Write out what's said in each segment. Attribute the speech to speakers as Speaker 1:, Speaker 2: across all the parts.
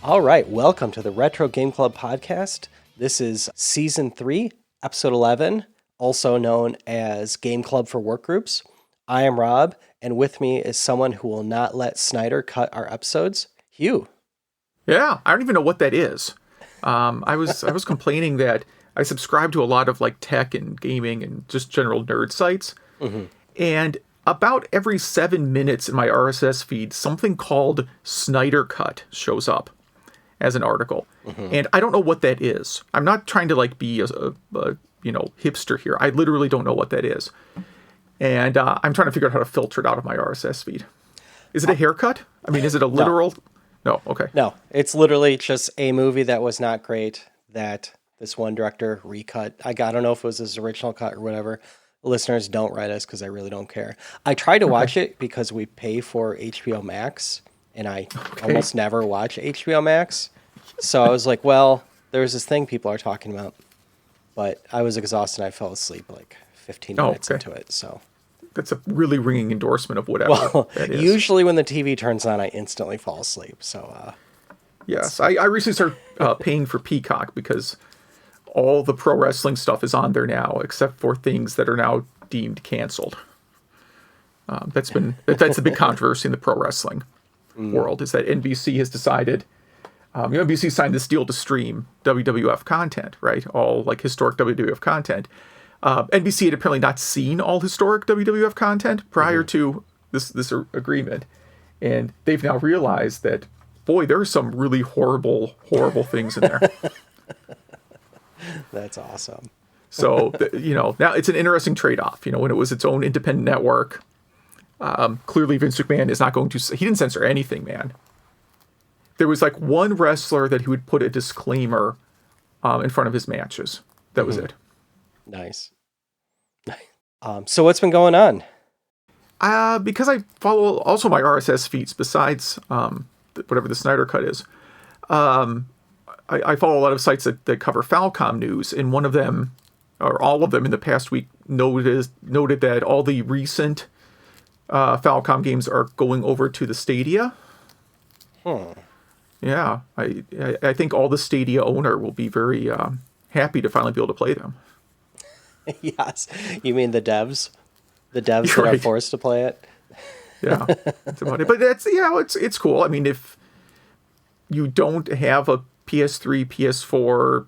Speaker 1: All right, welcome to the Retro Game Club podcast. This is season 3, episode 11, also known as Game Club for Workgroups. I am Rob, and with me is someone who will not let Snyder cut our episodes, Hugh.
Speaker 2: Yeah, I don't even know what that is. I was complaining that I subscribe to a lot of like tech and gaming and just general nerd sites, and about every 7 minutes in my RSS feed, something called Snyder Cut shows up as an article, and I don't know what that is. I'm not trying to like be a hipster here. I literally don't know what that is, and I'm trying to figure out how to filter it out of my RSS feed. Is it a haircut? I mean, is it a literal? No. Okay.
Speaker 1: No, it's literally just a movie that was not great that this one director recut. I don't know if it was his original cut or whatever. Listeners, don't write us because I really don't care. I tried to watch it because we pay for HBO Max, and I almost never watch HBO Max. So I was like, well, there's this thing people are talking about. But I was exhausted and I fell asleep like 15 minutes into it. So
Speaker 2: that's a really ringing endorsement of whatever that is.
Speaker 1: Usually when the TV turns on, I instantly fall asleep. So
Speaker 2: yes, I recently started paying for Peacock because all the pro wrestling stuff is on there now, except for things that are now deemed canceled. That's the big controversy in the pro wrestling world, is that NBC has decided. NBC signed this deal to stream WWF content, right? All like historic WWF content. NBC had apparently not seen all historic WWF content prior to this agreement, and they've now realized that, boy, there are some really horrible things in there.
Speaker 1: That's awesome.
Speaker 2: So now it's an interesting trade-off. When it was its own independent network, clearly Vince McMahon is not going to. He didn't censor anything, man. There was like one wrestler that he would put a disclaimer in front of his matches. That was it. Nice.
Speaker 1: So what's been going on?
Speaker 2: Because I follow also my RSS feeds besides whatever the Snyder Cut is. I follow a lot of sites that cover Falcom news, and one of them, or all of them in the past week, noted that all the recent Falcom games are going over to the Stadia. Yeah, I think all the Stadia owner will be very happy to finally be able to play them.
Speaker 1: Yes. You mean the devs? The devs that are forced to play it?
Speaker 2: Yeah, that's about it. But it's cool. I mean, if you don't have a PS3, PS4,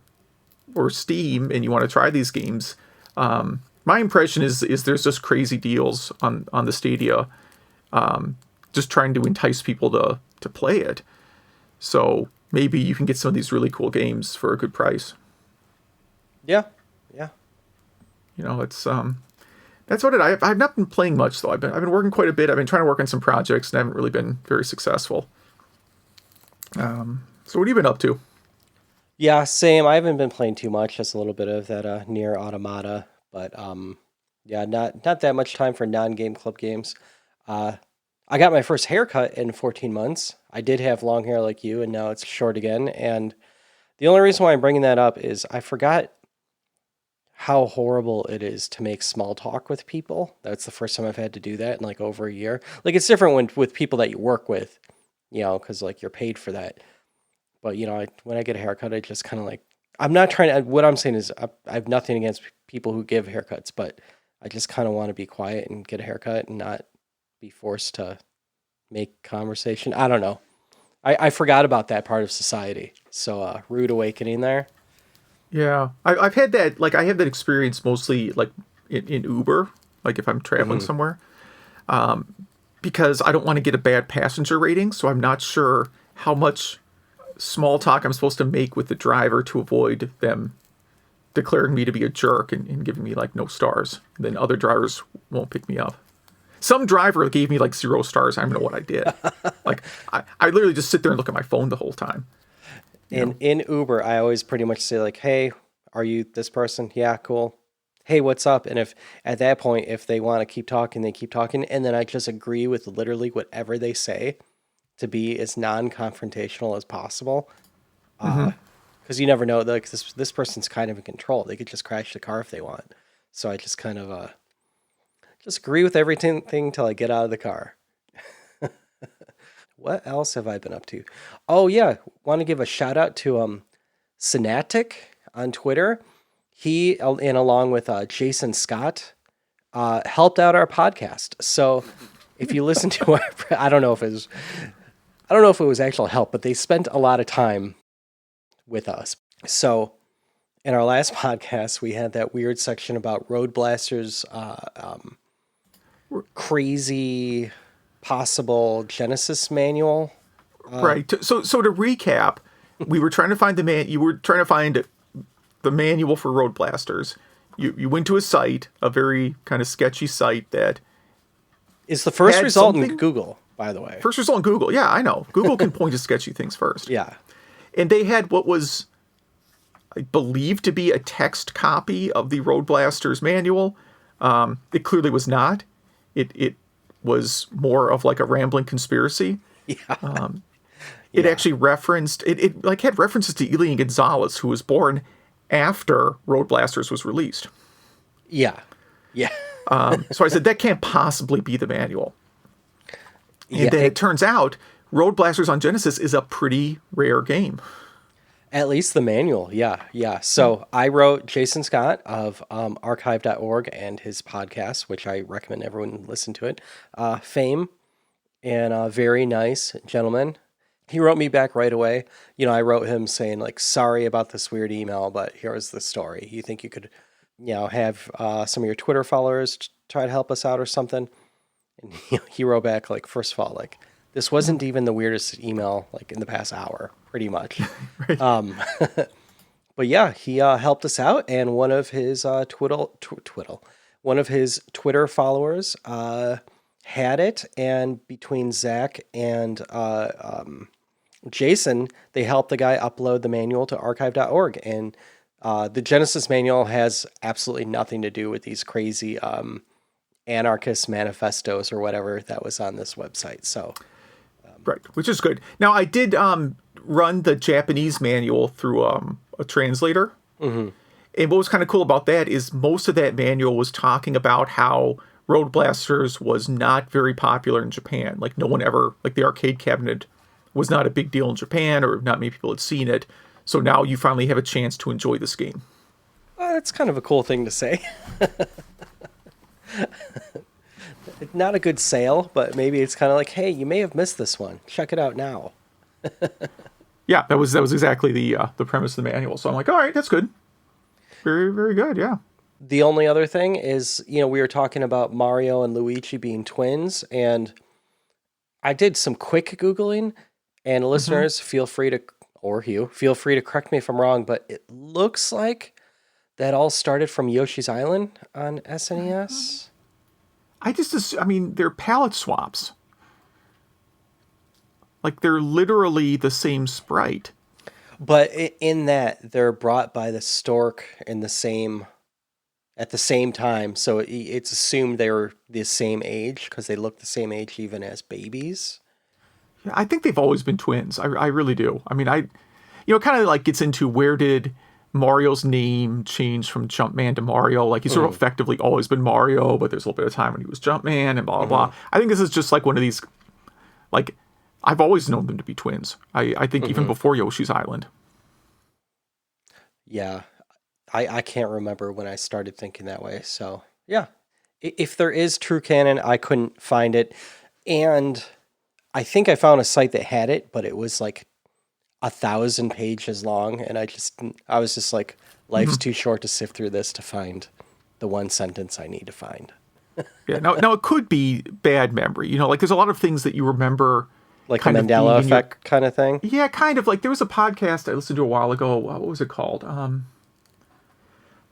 Speaker 2: or Steam and you want to try these games, my impression is there's just crazy deals on the Stadia, just trying to entice people to play it. So maybe you can get some of these really cool games for a good price.
Speaker 1: Yeah.
Speaker 2: It's that's what I've not been playing much though. I've been working quite a bit. I've been trying to work on some projects and I haven't really been very successful. So what have you been up to?
Speaker 1: Yeah, same. I haven't been playing too much. Just a little bit of that Nier Automata, but not that much time for non-game club games. I got my first haircut in 14 months. I did have long hair like you, and now it's short again. And the only reason why I'm bringing that up is I forgot how horrible it is to make small talk with people. That's the first time I've had to do that in like over a year. Like it's different with people that you work with, because like you're paid for that. But when I get a haircut, I just kind of like, I'm not trying to. What I'm saying is I have nothing against people who give haircuts, but I just kind of want to be quiet and get a haircut and not be forced to make conversation. I don't know. I forgot about that part of society. So rude awakening there.
Speaker 2: Yeah, I've had that. Like I have that experience mostly like in Uber, like if I'm traveling somewhere, because I don't want to get a bad passenger rating. So I'm not sure how much small talk I'm supposed to make with the driver to avoid them declaring me to be a jerk and giving me like no stars. Then other drivers won't pick me up. Some driver gave me like 0 stars. I don't know what I did. Like I literally just sit there and look at my phone the whole time.
Speaker 1: In Uber, I always pretty much say like, "Hey, are you this person? Yeah, cool. Hey, what's up?" And if at that point, if they want to keep talking, they keep talking, and then I just agree with literally whatever they say to be as non-confrontational as possible. Because you never know, like this person's kind of in control. They could just crash the car if they want. So I just kind of just agree with everything till I get out of the car. What else have I been up to? Oh yeah, want to give a shout out to Synatic on Twitter. He and along with Jason Scott helped out our podcast. So if you listen to our, I don't know if it was actual help, but they spent a lot of time with us. So in our last podcast, we had that weird section about Road Blaster's crazy possible Genesis manual.
Speaker 2: Right. So to recap, we were trying to find you were trying to find the manual for Road Blasters. You went to a site, a very kind of sketchy site that
Speaker 1: is the first result in Google, by the way.
Speaker 2: First result in Google. Yeah, I know. Google can point to sketchy things first.
Speaker 1: Yeah.
Speaker 2: And they had what was, I believe, to be a text copy of the Road Blasters manual. It clearly was not. It was more of like a rambling conspiracy.
Speaker 1: Yeah.
Speaker 2: It actually referenced, it like had references to Elian Gonzalez, who was born after Road Blasters was released.
Speaker 1: Yeah. Yeah.
Speaker 2: So I said, that can't possibly be the manual. And then it turns out Road Blasters on Genesis is a pretty rare game.
Speaker 1: At least the manual, yeah. So I wrote Jason Scott of archive.org and his podcast, which I recommend everyone listen to it, Fame, and a very nice gentleman. He wrote me back right away. I wrote him saying, like, sorry about this weird email, but here's the story. You think you could, have some of your Twitter followers try to help us out or something? And he wrote back, like, first of all, like, this wasn't even the weirdest email, like, in the past hour, pretty much.
Speaker 2: Right.
Speaker 1: But yeah, he helped us out, and one of his Twitter followers had it, and between Zach and Jason, they helped the guy upload the manual to archive.org, and the Genesis manual has absolutely nothing to do with these crazy anarchist manifestos or whatever that was on this website. So,
Speaker 2: right, which is good. Now, I did run the Japanese manual through a translator. Mm-hmm. And what was kind of cool about that is most of that manual was talking about how Road Blasters was not very popular in Japan. Like, no one ever, like, the arcade cabinet was not a big deal in Japan, or not many people had seen it. So now you finally have a chance to enjoy this game.
Speaker 1: That's kind of a cool thing to say. Not a good sale, but maybe it's kind of like, hey, you may have missed this one. Check it out now.
Speaker 2: Yeah, that was exactly the premise of the manual. So I'm like, all right, that's good. Very, very good, yeah.
Speaker 1: The only other thing is, we were talking about Mario and Luigi being twins, and I did some quick Googling, and listeners, feel free to correct me if I'm wrong, but it looks like that all started from Yoshi's Island on SNES.
Speaker 2: They're palette swaps. Like, they're literally the same sprite.
Speaker 1: But in that, they're brought by the stork at the same time, so it's assumed they were the same age because they look the same age even as babies.
Speaker 2: Yeah, I think they've always been twins. I really do. I mean, it kind of like gets into where did Mario's name changed from Jumpman to Mario. Like, he's sort of effectively always been Mario, but there's a little bit of time when he was Jumpman and blah, blah, blah. I think this is just like one of these, like, I've always known them to be twins. I think even before Yoshi's Island.
Speaker 1: Yeah. I can't remember when I started thinking that way. So, yeah. If there is true canon, I couldn't find it. And I think I found a site that had it, but it was like 1,000 pages long, and I was just like, life's too short to sift through this to find the one sentence I need to find.
Speaker 2: Yeah, now it could be bad memory. Like, there's a lot of things that you remember,
Speaker 1: like the Mandela effect kind of thing.
Speaker 2: Yeah, kind of. Like, there was a podcast I listened to a while ago. What was it called? I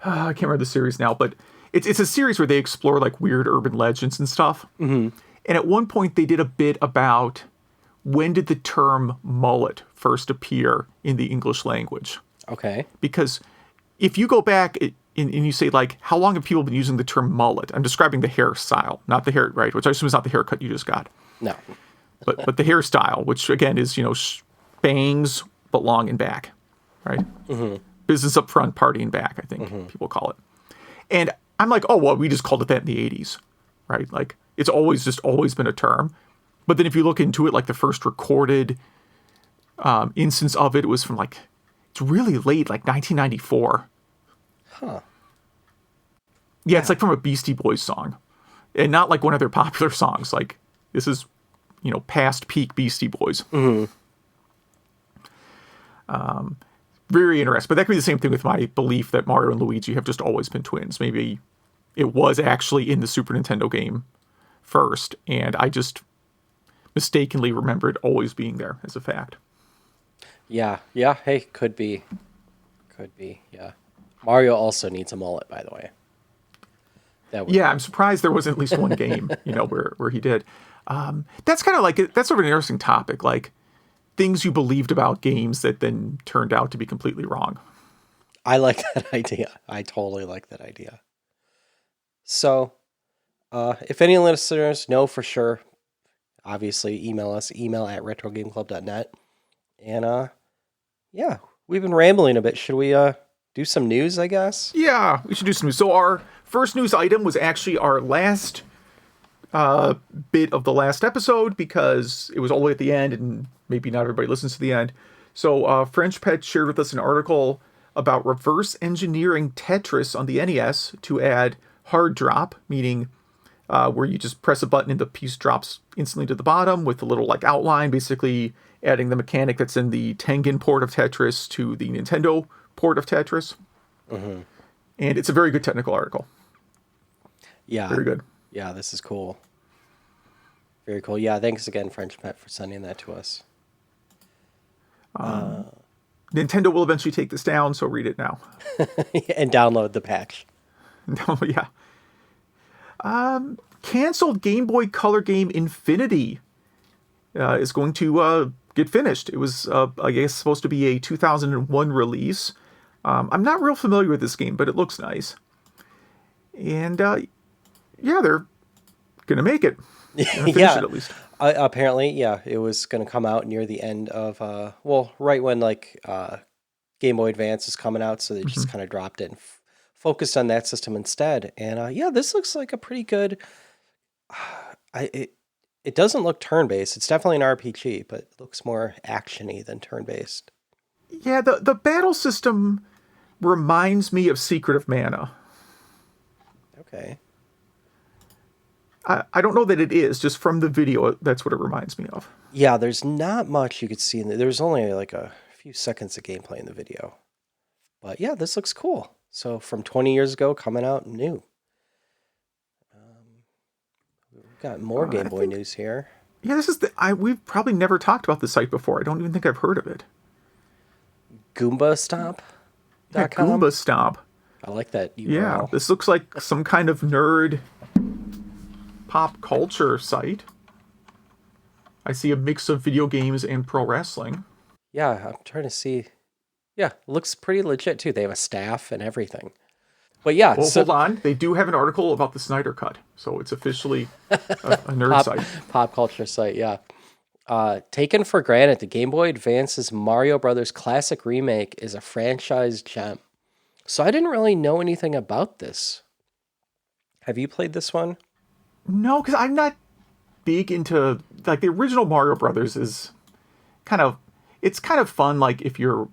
Speaker 2: can't remember the series now, but it's a series where they explore like weird urban legends and stuff. Mm-hmm. And at one point, they did a bit about when did the term mullet first appear in the English language?
Speaker 1: Okay.
Speaker 2: Because if you go back and you say, like, how long have people been using the term mullet? I'm describing the hairstyle, not the hair, right? Which I assume is not the haircut you just got.
Speaker 1: No.
Speaker 2: but the hairstyle, which again is, bangs, but long and back, right? Mm-hmm. Business up front, party in back, I think people call it. And I'm like, oh, well, we just called it that in the 80s, right? Like, it's always been a term. But then if you look into it, like the first recorded instance of it was from like, it's really late, like 1994.
Speaker 1: Huh.
Speaker 2: Yeah, it's like from a Beastie Boys song. And not like one of their popular songs. Like, this is, past peak Beastie Boys.
Speaker 1: Mm-hmm.
Speaker 2: Very interesting. But that could be the same thing with my belief that Mario and Luigi have just always been twins. Maybe it was actually in the Super Nintendo game first, and I just mistakenly remembered always being there as a fact.
Speaker 1: Yeah. Hey, could be. Yeah. Mario also needs a mullet, by the way.
Speaker 2: Yeah, I'm surprised there wasn't at least one game, where he did. That's kind of like, that's sort of an interesting topic, like things you believed about games that then turned out to be completely wrong.
Speaker 1: I like that idea. I totally like that idea. So, if any listeners know for sure, obviously email us, email@retrogameclub.net. And yeah, we've been rambling a bit. Should we do some news, I guess?
Speaker 2: Yeah, we should do some news. So our first news item was actually our last bit of the last episode because it was all the way at the end and maybe not everybody listens to the end. So French Pet shared with us an article about reverse engineering Tetris on the NES to add hard drop, meaning where you just press a button and the piece drops instantly to the bottom with a little like outline, basically adding the mechanic that's in the Tengen port of Tetris to the Nintendo port of Tetris.
Speaker 1: Mm-hmm.
Speaker 2: And it's a very good technical article.
Speaker 1: Yeah.
Speaker 2: Very good.
Speaker 1: Yeah, this is cool. Very cool. Yeah, thanks again, French Pet, for sending that to us.
Speaker 2: Nintendo will eventually take this down, so read it now.
Speaker 1: And download the patch.
Speaker 2: No, yeah. Canceled Game Boy Color game Infinity is going to get finished. It was, I guess, supposed to be a 2001 release. I'm not real familiar with this game, but it looks nice. And yeah, they're going to make it. Finish
Speaker 1: Yeah.
Speaker 2: it at least.
Speaker 1: Apparently, yeah, it was going to come out near the end of, right when like Game Boy Advance is coming out, so they just kind of dropped it and focused on that system instead. And yeah, this looks like a pretty good. It doesn't look turn-based. It's definitely an RPG, but it looks more actiony than turn-based.
Speaker 2: Yeah, the battle system reminds me of Secret of Mana.
Speaker 1: Okay.
Speaker 2: I don't know that it is, just from the video, that's what it reminds me of.
Speaker 1: Yeah, there's not much you could see in there's only like a few seconds of gameplay in the video. But yeah, this looks cool. So from 20 years ago, coming out new. We've got more Game Boy news here.
Speaker 2: Yeah, this is we've probably never talked about this site before. I don't even think I've heard of it.
Speaker 1: GoombaStomp.com?
Speaker 2: Yeah, Goomba Stomp.
Speaker 1: I like that URL.
Speaker 2: Yeah, this looks like some kind of nerd pop culture site. I see a mix of video games and pro wrestling.
Speaker 1: Yeah, I'm trying to see. Yeah, looks pretty legit too. They have a staff and everything. But yeah,
Speaker 2: well, hold on. They do have an article about the Snyder Cut, so it's officially a nerd site.
Speaker 1: Pop culture site, yeah. Taken for granted, the Game Boy Advance's Mario Brothers Classic Remake is a franchise gem. So I didn't really know anything about this. Have you played this one?
Speaker 2: No, because I'm not big into, like, the original Mario Brothers is it's kind of fun, like, if you're,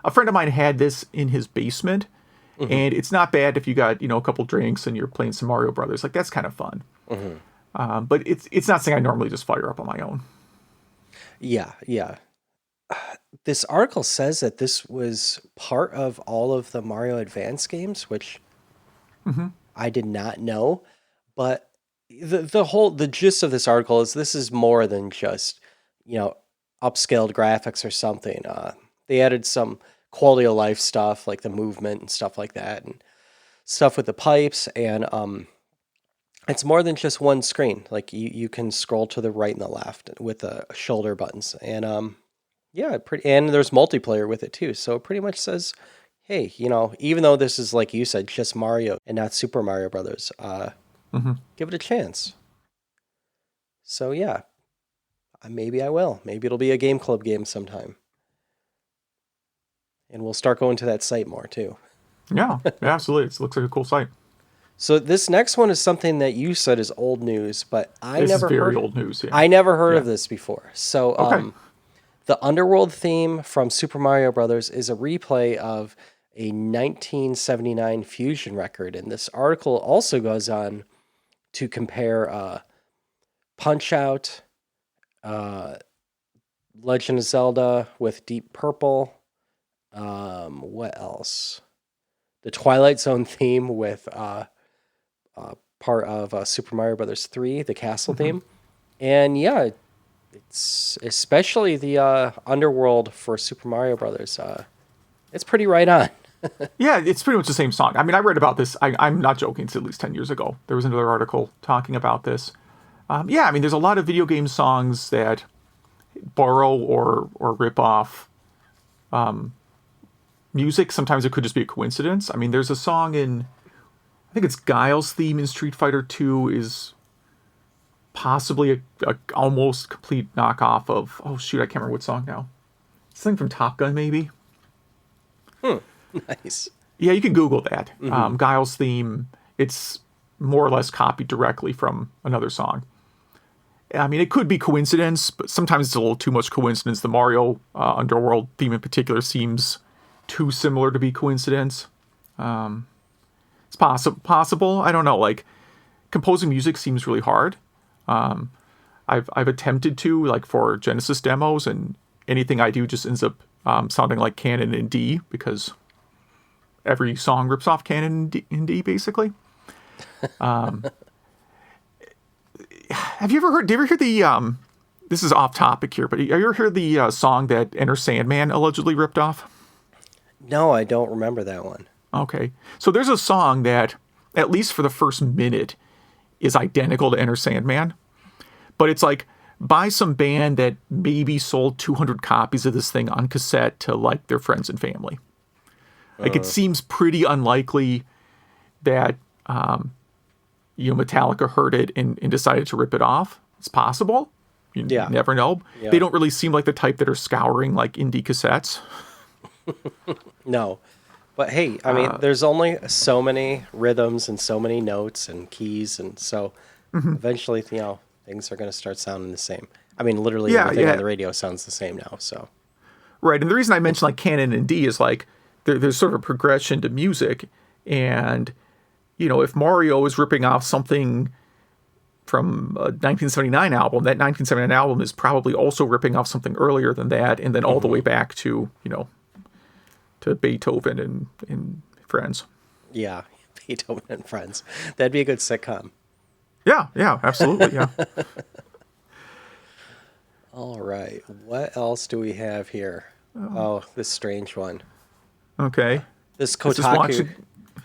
Speaker 2: a friend of mine had this in his basement, and it's not bad if you got, a couple drinks and you're playing some Mario Brothers. Like, that's kind of fun. But it's not something I normally just fire up on my own.
Speaker 1: Yeah. This article says that this was part of all of the Mario Advance games, which I did not know. But the gist of this article is this is more than just, upscaled graphics or something. They added some quality of life stuff, like the movement and stuff like that, and stuff with the pipes. And it's more than just one screen. Like you can scroll to the right and the left with the shoulder buttons. And and there's multiplayer with it too. So it pretty much says, hey, even though this is, like you said, just Mario and not Super Mario Brothers, give it a chance. So yeah, maybe I will. Maybe it'll be a Game Club game sometime. And we'll start going to that site more too.
Speaker 2: Yeah, absolutely. It looks like a cool site.
Speaker 1: So this next one is something that you said is old news, but
Speaker 2: This is very old news. Yeah.
Speaker 1: I never heard
Speaker 2: Yeah.
Speaker 1: of this before. So
Speaker 2: Okay.
Speaker 1: the Underworld theme from Super Mario Brothers is a replay of a 1979 fusion record, and this article also goes on to compare Punch Out, Legend of Zelda with Deep Purple. What else? The Twilight Zone theme with part of Super Mario Brothers 3, the castle theme. And yeah, it's especially the Underworld for Super Mario Brothers. It's pretty right on.
Speaker 2: Yeah, it's pretty much the same song. I mean, I read about this. I'm not joking. It's at least 10 years ago. There was another article talking about this. Yeah, I mean, there's a lot of video game songs that borrow or rip off music. Sometimes it could just be a coincidence. I mean, there's a song in, I think it's Guile's theme in Street Fighter 2 is possibly a almost complete knockoff of, oh shoot, I can't remember what song now. Something from Top Gun, maybe.
Speaker 1: Nice.
Speaker 2: Yeah, you can Google that. Guile's theme, it's more or less copied directly from another song. I mean, it could be coincidence, but sometimes it's a little too much coincidence. The Mario Underworld theme in particular seems too similar to be coincidence. It's possible. I don't know. Like, composing music seems really hard. I've attempted to, like, for Genesis demos, and anything I do just ends up sounding like Canon in D, because every song rips off Canon in D basically. Have you ever heard? Did you ever hear the? This is off topic here, but have you ever heard the song that Enter Sandman allegedly ripped off?
Speaker 1: No, I don't remember that one.
Speaker 2: Okay, so there's a song that, at least for the first minute, is identical to Enter Sandman, but it's like by some band that maybe sold 200 copies of this thing on cassette to like their friends and family. Like it seems pretty unlikely that Metallica heard it and decided to rip it off. It's possible. You never know.
Speaker 1: Yeah.
Speaker 2: They don't really seem like the type that are scouring like indie cassettes.
Speaker 1: No. But hey, I mean, there's only so many rhythms and so many notes and keys, and so eventually, things are going to start sounding the same. I mean, literally everything on the radio sounds the same now, so.
Speaker 2: Right, and the reason I mentioned like Canon and D is like there's sort of a progression to music, and if Mario is ripping off something from a 1979 album, that 1979 album is probably also ripping off something earlier than that, and then all the way back to to Beethoven and Friends.
Speaker 1: Yeah, Beethoven and Friends. That'd be a good sitcom.
Speaker 2: Yeah, absolutely, yeah.
Speaker 1: All right, what else do we have here? Oh, this strange one.
Speaker 2: Okay.
Speaker 1: This
Speaker 2: This is
Speaker 1: Kotaku.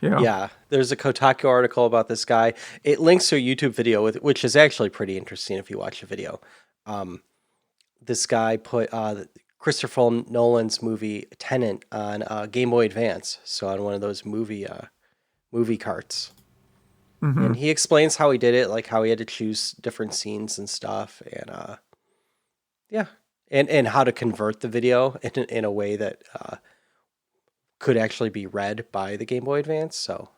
Speaker 2: Yeah.
Speaker 1: Yeah, there's a Kotaku article about this guy. It links to a YouTube video, which is actually pretty interesting if you watch the video. This guy put Christopher Nolan's movie Tenet on Game Boy Advance, so on one of those movie carts. And he explains how he did it, like how he had to choose different scenes and stuff, and and how to convert the video in a way that could actually be read by the Game Boy Advance. So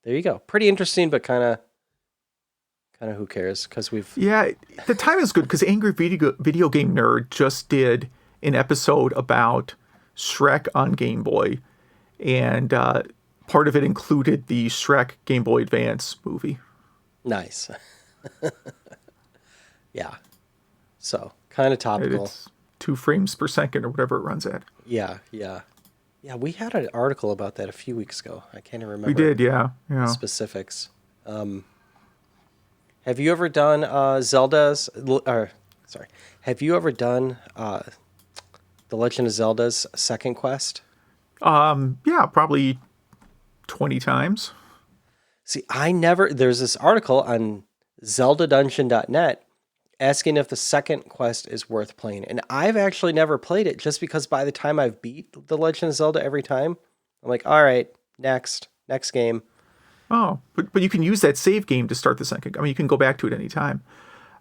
Speaker 1: there you go. Pretty interesting, but kind of who cares? Because
Speaker 2: the time is good because Angry Video Game Nerd just did an episode about Shrek on Game Boy, and part of it included the Shrek Game Boy Advance movie.
Speaker 1: Nice. Yeah. So kind of topical.
Speaker 2: It's 2 frames per second or whatever it runs at.
Speaker 1: Yeah. We had an article about that a few weeks ago. I can't even remember.
Speaker 2: We did, yeah.
Speaker 1: The specifics. Have you ever done have you ever done The Legend of Zelda's second quest?
Speaker 2: Yeah, probably 20 times.
Speaker 1: See, there's this article on zeldadungeon.net asking if the second quest is worth playing. And I've actually never played it just because by the time I've beat The Legend of Zelda every time, I'm like, all right, next game.
Speaker 2: Oh, but you can use that save game to start the second. I mean, you can go back to it anytime.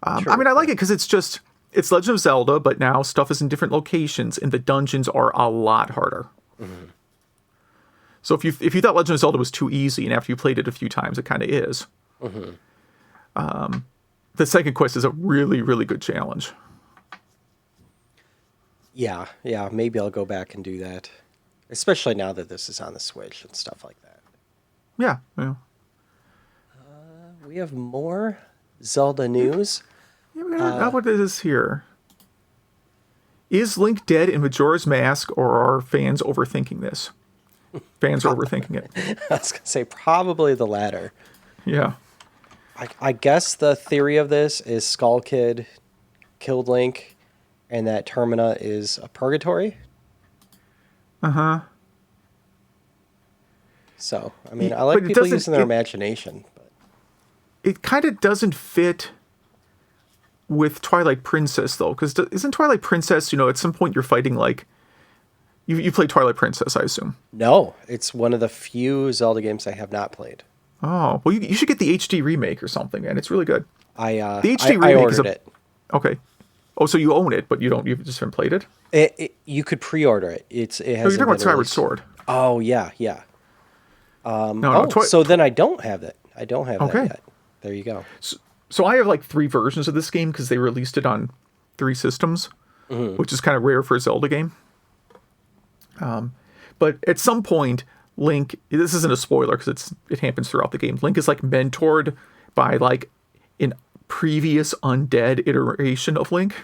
Speaker 1: True.
Speaker 2: I mean, I like it because it's Legend of Zelda, but now stuff is in different locations and the dungeons are a lot harder. So if you thought Legend of Zelda was too easy, and after you played it a few times, it kind of is. The second quest is a really, really good challenge.
Speaker 1: Yeah, maybe I'll go back and do that. Especially now that this is on the Switch and stuff like that.
Speaker 2: Yeah.
Speaker 1: We have more Zelda news.
Speaker 2: Yeah, what is this here? Is Link dead in Majora's Mask, or are fans overthinking this? Fans are overthinking it.
Speaker 1: I was going to say probably the latter.
Speaker 2: Yeah.
Speaker 1: I guess the theory of this is Skull Kid killed Link and that Termina is a purgatory.
Speaker 2: Uh-huh.
Speaker 1: So, I mean,
Speaker 2: Yeah,
Speaker 1: I like
Speaker 2: but it
Speaker 1: people
Speaker 2: doesn't-
Speaker 1: using their
Speaker 2: it-
Speaker 1: imagination. But
Speaker 2: It kind of doesn't fit with Twilight Princess, though, because isn't Twilight Princess, at some point you're fighting, like... You played Twilight Princess, I assume.
Speaker 1: no, it's one of the few Zelda games I have not played.
Speaker 2: Oh, well, you should get the HD remake or something, man. It's really good.
Speaker 1: The
Speaker 2: HD remake
Speaker 1: I
Speaker 2: is
Speaker 1: ordered it.
Speaker 2: Okay. Oh, so you own it, but you just haven't played it?
Speaker 1: You could pre-order it. It
Speaker 2: No, you're
Speaker 1: hasn't
Speaker 2: talking about
Speaker 1: been
Speaker 2: Skyward
Speaker 1: released.
Speaker 2: Sword.
Speaker 1: Oh, yeah.
Speaker 2: No,
Speaker 1: So then I don't have it. I don't have
Speaker 2: Okay.
Speaker 1: that yet. There you go.
Speaker 2: So I have like 3 versions of this game because they released it on 3 systems, which is kind of rare for a Zelda game. But at some point, Link, this isn't a spoiler because it happens throughout the game. Link is like mentored by like an previous undead iteration of Link.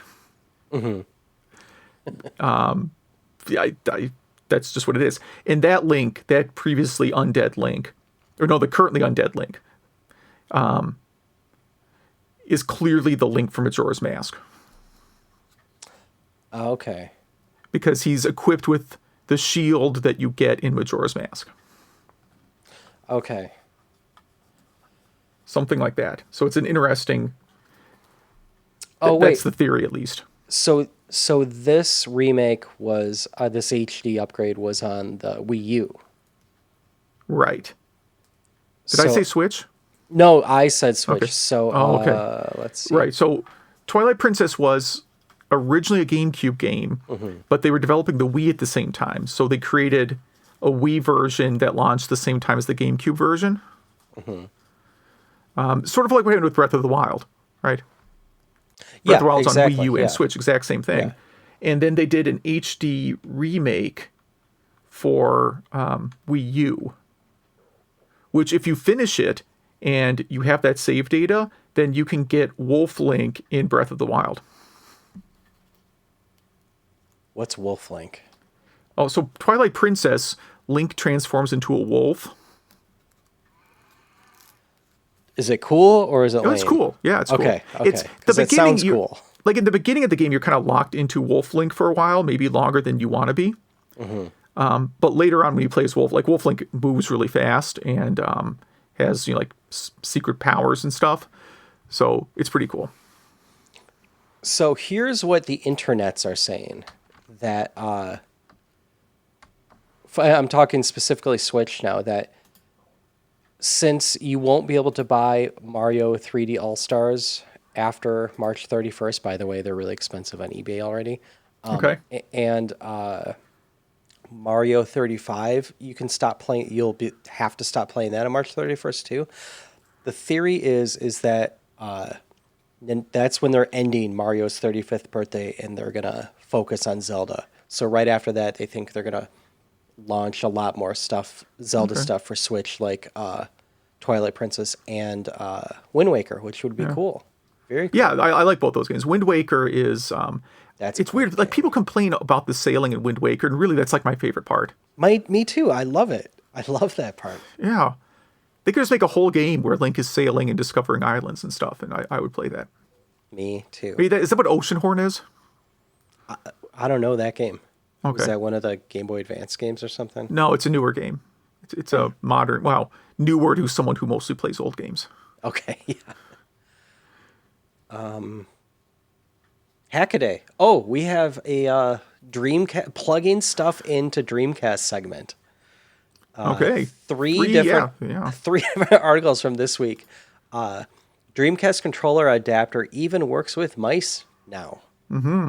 Speaker 2: That's just what it is. And that Link, that previously undead Link, or no, the currently undead Link, is clearly the Link from Majora's Mask.
Speaker 1: Okay.
Speaker 2: Because he's equipped with the shield that you get in Majora's Mask.
Speaker 1: Okay.
Speaker 2: Something like that. So it's an interesting...
Speaker 1: Oh, wait.
Speaker 2: That's the theory, at least.
Speaker 1: So this remake was, this HD upgrade was on the Wii U.
Speaker 2: Right. Did I say Switch?
Speaker 1: No, I said Switch.
Speaker 2: Okay.
Speaker 1: So,
Speaker 2: okay.
Speaker 1: Let's see.
Speaker 2: Right. So Twilight Princess was originally a GameCube game, but they were developing the Wii at the same time. So they created a Wii version that launched the same time as the GameCube version. Sort of like what happened with Breath of the Wild, right? Breath of the Wild's on Wii U and Switch, exact same thing.
Speaker 1: Yeah.
Speaker 2: And then they did an HD remake for Wii U, which if you finish it and you have that save data, then you can get Wolf Link in Breath of the Wild.
Speaker 1: What's Wolf Link?
Speaker 2: Oh, so Twilight Princess, Link transforms into a wolf.
Speaker 1: Is it cool or is it lame?
Speaker 2: It's cool. Yeah, it's cool.
Speaker 1: Okay.
Speaker 2: It's the
Speaker 1: 'Cause it
Speaker 2: beginning.
Speaker 1: sounds cool.
Speaker 2: Like in the beginning of the game, you're kind of locked into Wolf Link for a while, maybe longer than you want to be. But later on, when you play as Wolf, like Wolf Link moves really fast and has like secret powers and stuff. So it's pretty cool.
Speaker 1: So here's what the internets are saying. That I'm talking specifically Switch now, that since you won't be able to buy Mario 3D All-Stars after March 31st, by the way, they're really expensive on eBay already.
Speaker 2: Okay.
Speaker 1: And Mario 35, you can stop playing. Have to stop playing that on March 31st too. The theory is that then that's when they're ending Mario's 35th birthday, and they're gonna focus on Zelda. So right after that, they think they're gonna launch a lot more stuff, Zelda stuff for Switch, like Twilight Princess and Wind Waker, which would be cool. Very cool.
Speaker 2: Yeah, I like both those games. Wind Waker is it's weird. Like people complain about the sailing in Wind Waker, and really that's like my favorite part.
Speaker 1: Me too. I love it. I love that part.
Speaker 2: Yeah. They could just make a whole game where Link is sailing and discovering islands and stuff, and I would play that.
Speaker 1: Me too.
Speaker 2: Wait, is that what Oceanhorn is?
Speaker 1: I don't know that game.
Speaker 2: Okay.
Speaker 1: Is that one of the Game Boy Advance games or something?
Speaker 2: No, it's a newer game. It's a modern, newer to someone who mostly plays old games.
Speaker 1: Okay, yeah. Hackaday. Oh, we have a Dreamcast plugging stuff into Dreamcast segment.
Speaker 2: Okay.
Speaker 1: Three different articles from this week. Dreamcast controller adapter even works with mice now.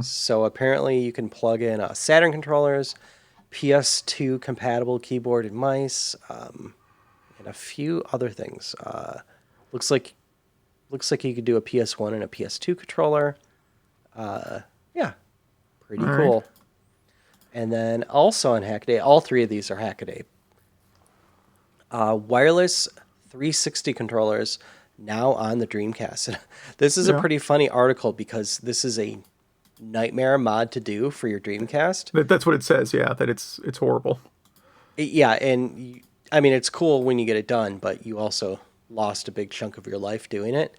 Speaker 1: So apparently you can plug in Saturn controllers PS2 compatible keyboard and mice, and a few other things. Looks like you could do a PS1 and a PS2 controller. Yeah, pretty
Speaker 2: All right.
Speaker 1: cool. And then also on Hackaday, all three of these are Hackaday. Wireless 360 controllers now on the Dreamcast. This is a
Speaker 2: Yeah.
Speaker 1: pretty funny article because this is a nightmare mod to do for your Dreamcast.
Speaker 2: That's what it says. Yeah, that it's horrible.
Speaker 1: Yeah, and I mean, it's cool when you get it done, but you also lost a big chunk of your life doing it.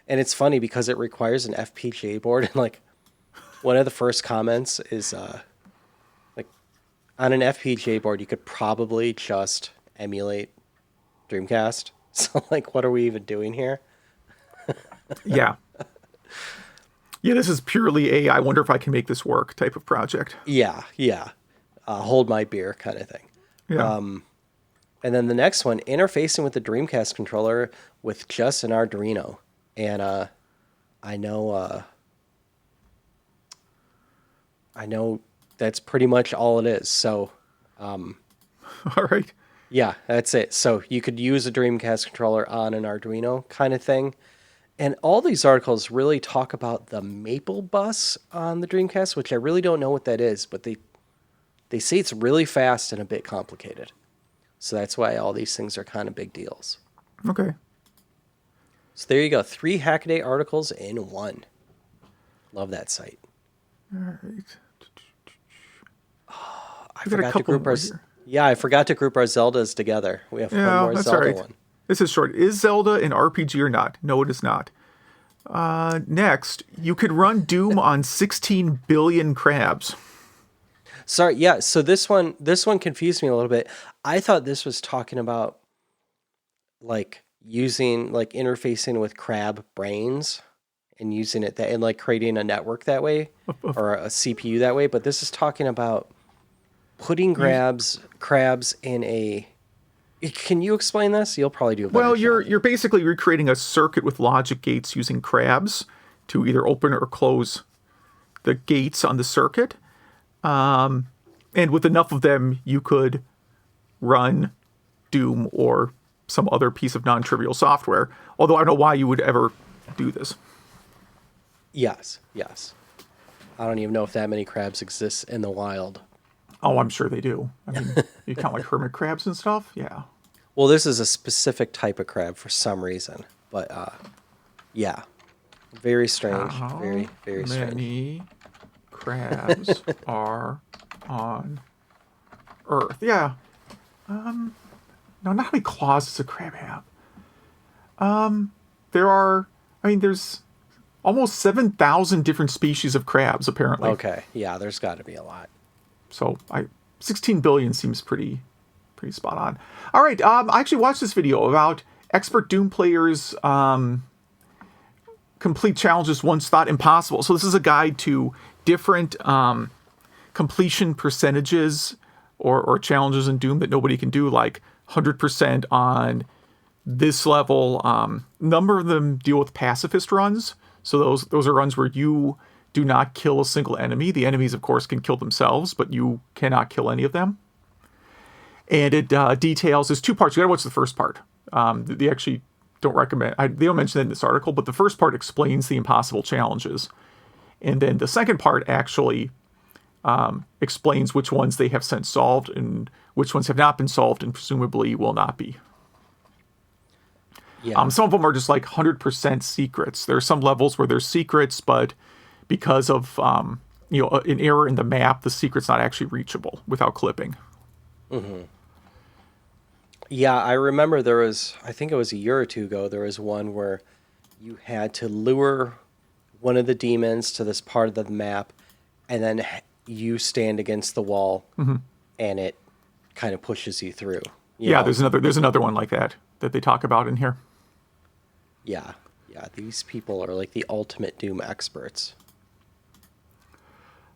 Speaker 1: And it's funny because it requires an FPGA board. And like one of the first comments is like on an FPGA board, you could probably just emulate Dreamcast. So like, what are we even doing here?
Speaker 2: Yeah. Yeah, this is purely I wonder if I can make this work type of project.
Speaker 1: Yeah, yeah. Hold my beer kind of thing.
Speaker 2: Yeah.
Speaker 1: And then the next one, interfacing with the Dreamcast controller with just an Arduino. And I know that's pretty much all it is. So
Speaker 2: All right.
Speaker 1: yeah, that's it. So you could use a Dreamcast controller on an Arduino kind of thing. And all these articles really talk about the Maple bus on the Dreamcast, which I really don't know what that is, but they say it's really fast and a bit complicated. So that's why all these things are kind of big deals.
Speaker 2: Okay.
Speaker 1: So there you go. 3 Hackaday articles in one. Love that site.
Speaker 2: All right.
Speaker 1: I
Speaker 2: We got a
Speaker 1: forgot to
Speaker 2: couple
Speaker 1: group
Speaker 2: more
Speaker 1: our
Speaker 2: here.
Speaker 1: Yeah, I forgot to group our Zeldas together. We have one
Speaker 2: Yeah,
Speaker 1: more
Speaker 2: that's
Speaker 1: Zelda
Speaker 2: all right.
Speaker 1: one.
Speaker 2: This is short. Is Zelda an RPG or not? No, it is not. Next, you could run Doom on 16 billion crabs.
Speaker 1: Sorry, yeah. So this one confused me a little bit. I thought this was talking about like using like interfacing with crab brains and using it that and like creating a network that way or a CPU that way. But this is talking about putting crabs in a. Can you explain this? You'll probably do a better
Speaker 2: Well,
Speaker 1: job.
Speaker 2: you're basically recreating a circuit with logic gates using crabs to either open or close the gates on the circuit. And with enough of them, you could run Doom or some other piece of non-trivial software. Although I don't know why you would ever do this.
Speaker 1: Yes. I don't even know if that many crabs exist in the wild.
Speaker 2: Oh, I'm sure they do. I mean, you count like hermit crabs and stuff? Yeah.
Speaker 1: Well, this is a specific type of crab for some reason, but yeah, very strange. Very, very strange.
Speaker 2: Many crabs are on Earth. Yeah. No, not how many claws does a crab have. There's almost 7,000 different species of crabs, apparently.
Speaker 1: Okay, yeah, there's got to be a lot.
Speaker 2: So 16 billion seems pretty spot on. All right, I actually watched this video about expert Doom players complete challenges once thought impossible. So this is a guide to different completion percentages or challenges in Doom that nobody can do, like 100% on this level. Number of them deal with pacifist runs. So those are runs where you do not kill a single enemy. The enemies, of course, can kill themselves, but you cannot kill any of them. And it details, there's 2 parts. You gotta watch the first part. They actually don't recommend, they don't mention it in this article, but the first part explains the impossible challenges. And then the second part actually explains which ones they have since solved and which ones have not been solved and presumably will not be.
Speaker 1: Yeah.
Speaker 2: Some of them are just like 100% secrets. There are some levels where there's secrets, but because of an error in the map, the secret's not actually reachable without clipping.
Speaker 1: Mm-hmm. Yeah, I remember I think it was a year or 2 ago, there was one where you had to lure one of the demons to this part of the map, and then you stand against the wall, and it kind of pushes you through. You know?
Speaker 2: There's another one like that they talk about in here.
Speaker 1: Yeah, these people are like the ultimate Doom experts.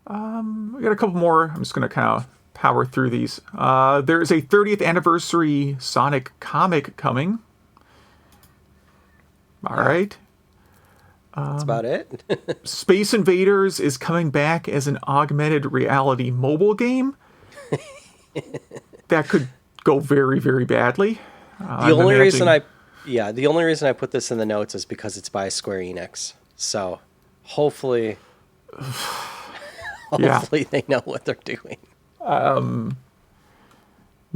Speaker 2: We got a couple more. I'm just going to kind of power through these. There is a 30th anniversary Sonic comic coming. All right.
Speaker 1: That's about it.
Speaker 2: Space Invaders is coming back as an augmented reality mobile game. that could go very, very badly.
Speaker 1: The only reason the only reason I put this in the notes is because it's by Square Enix. So hopefully,
Speaker 2: Yeah,
Speaker 1: hopefully they know what they're doing.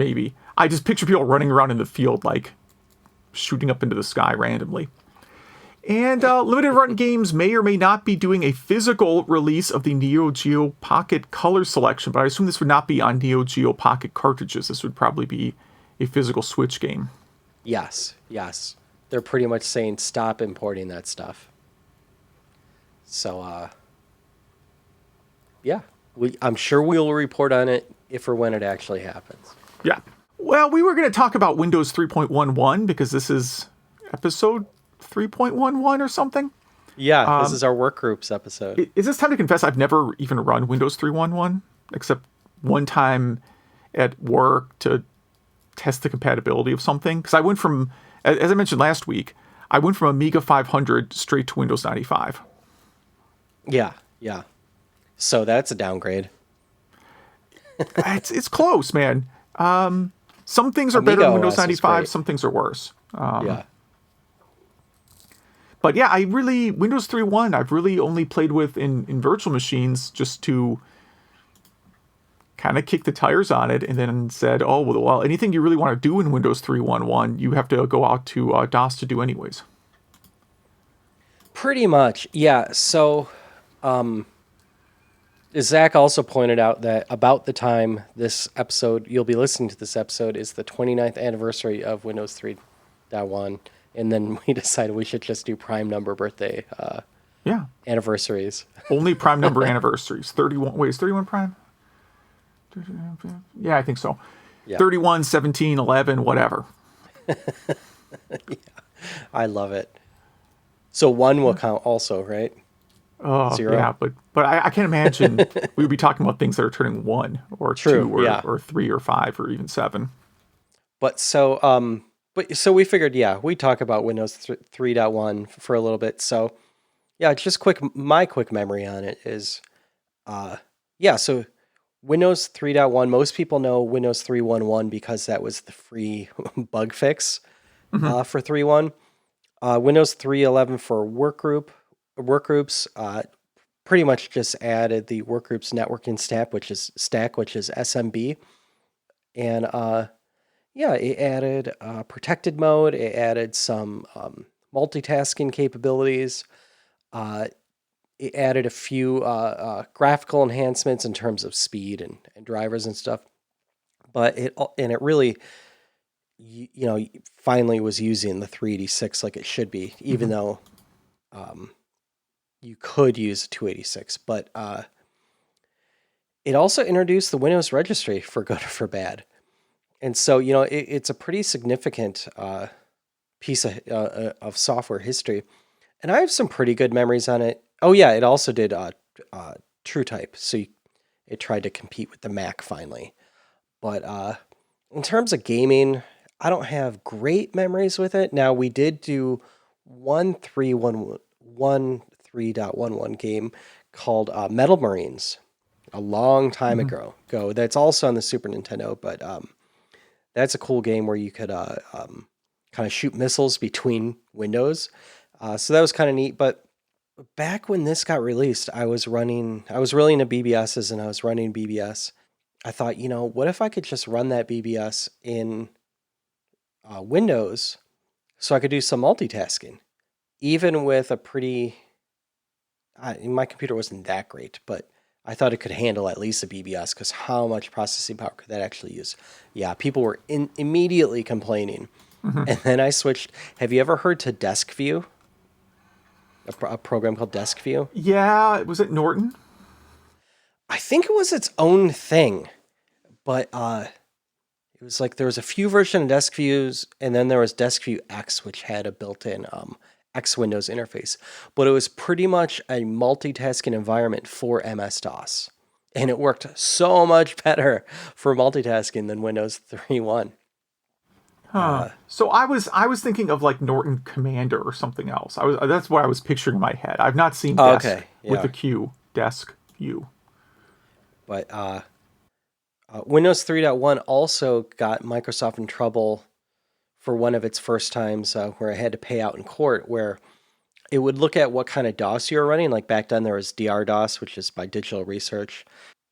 Speaker 2: maybe. I just picture people running around in the field, like shooting up into the sky randomly. And Limited Run Games may or may not be doing a physical release of the Neo Geo Pocket Color Selection, but I assume this would not be on Neo Geo Pocket cartridges. This would probably be a physical Switch game.
Speaker 1: Yes, yes. They're pretty much saying stop importing that stuff. So, yeah, I'm sure we'll report on it if or when it actually happens.
Speaker 2: Yeah. Well, we were going to talk about Windows 3.11 because this is episode 3.11 or something.
Speaker 1: Yeah, this is our Workgroups episode.
Speaker 2: Is this time to confess I've never even run Windows 3.11 except one time at work to test the compatibility of something? Because I went from, as I mentioned last week, I went from Amiga 500 straight to Windows 95.
Speaker 1: Yeah, yeah. So that's a downgrade.
Speaker 2: It's close, man. Some things are
Speaker 1: Amiga
Speaker 2: better than Windows
Speaker 1: OS is
Speaker 2: 95.
Speaker 1: great.
Speaker 2: Some things are worse.
Speaker 1: Yeah.
Speaker 2: But yeah, Windows 3.1, I've really only played with in virtual machines just to kind of kick the tires on it and then said, oh, well, anything you really want to do in Windows 3.11, you have to go out to DOS to do anyways.
Speaker 1: Pretty much, yeah. So, Zach also pointed out that about the time you'll be listening to this episode, is the 29th anniversary of Windows 3.1. And then we decided we should just do prime number birthday anniversaries.
Speaker 2: Only prime number anniversaries. 31. Wait, is 31 prime? Yeah, I think so. Yeah. 31, 17, 11, whatever.
Speaker 1: Yeah, I love it. So 1 will count also, right?
Speaker 2: Oh,
Speaker 1: 0?
Speaker 2: Yeah, but I can't imagine we would be talking about things that are turning 1 or 2 or 3 or 5 or even 7.
Speaker 1: But so we figured, we'd talk about Windows 3.1 for a little bit. So, yeah, just my quick memory on it is, so Windows 3.1, most people know Windows 3.1.1 because that was the free bug fix for 3.1. Windows 3.11 for Workgroups pretty much just added the Workgroups networking stack, which is SMB. And it added protected mode. It added some multitasking capabilities. It added a few graphical enhancements in terms of speed and drivers and stuff. But it really, finally was using the 386 like it should be, even though you could use 286. But it also introduced the Windows registry for good or for bad. And so, it's a pretty significant piece of software history. And I have some pretty good memories on it. Oh, yeah, it also did TrueType. So it tried to compete with the Mac finally. But in terms of gaming, I don't have great memories with it. Now, we did do 3.11 game called Metal Marines a long time ago. That's also on the Super Nintendo, but that's a cool game where you could kind of shoot missiles between windows. So that was kind of neat. But back when this got released, I was really into BBSs and I was running BBS. I thought, what if I could just run that BBS in Windows so I could do some multitasking, even with my computer wasn't that great, but I thought it could handle at least a BBS because how much processing power could that actually use? Yeah, people were immediately complaining. And then I switched. Have you ever heard to Desk View? A program called Desk View?
Speaker 2: Yeah, was it Norton?
Speaker 1: I think it was its own thing, but it was like there was a few versions of Desk Views, and then there was Desk View X, which had a built-in X Windows interface. But it was pretty much a multitasking environment for MS-DOS. And it worked so much better for multitasking than Windows 3.1.
Speaker 2: So I was thinking of like Norton Commander or something else. That's what I was picturing in my head. I've not seen Desk with the Q, Desk View.
Speaker 1: But Windows 3.1 also got Microsoft in trouble for one of its first times where it had to pay out in court, where it would look at what kind of DOS you were running. Like back then, there was DR-DOS, which is by Digital Research.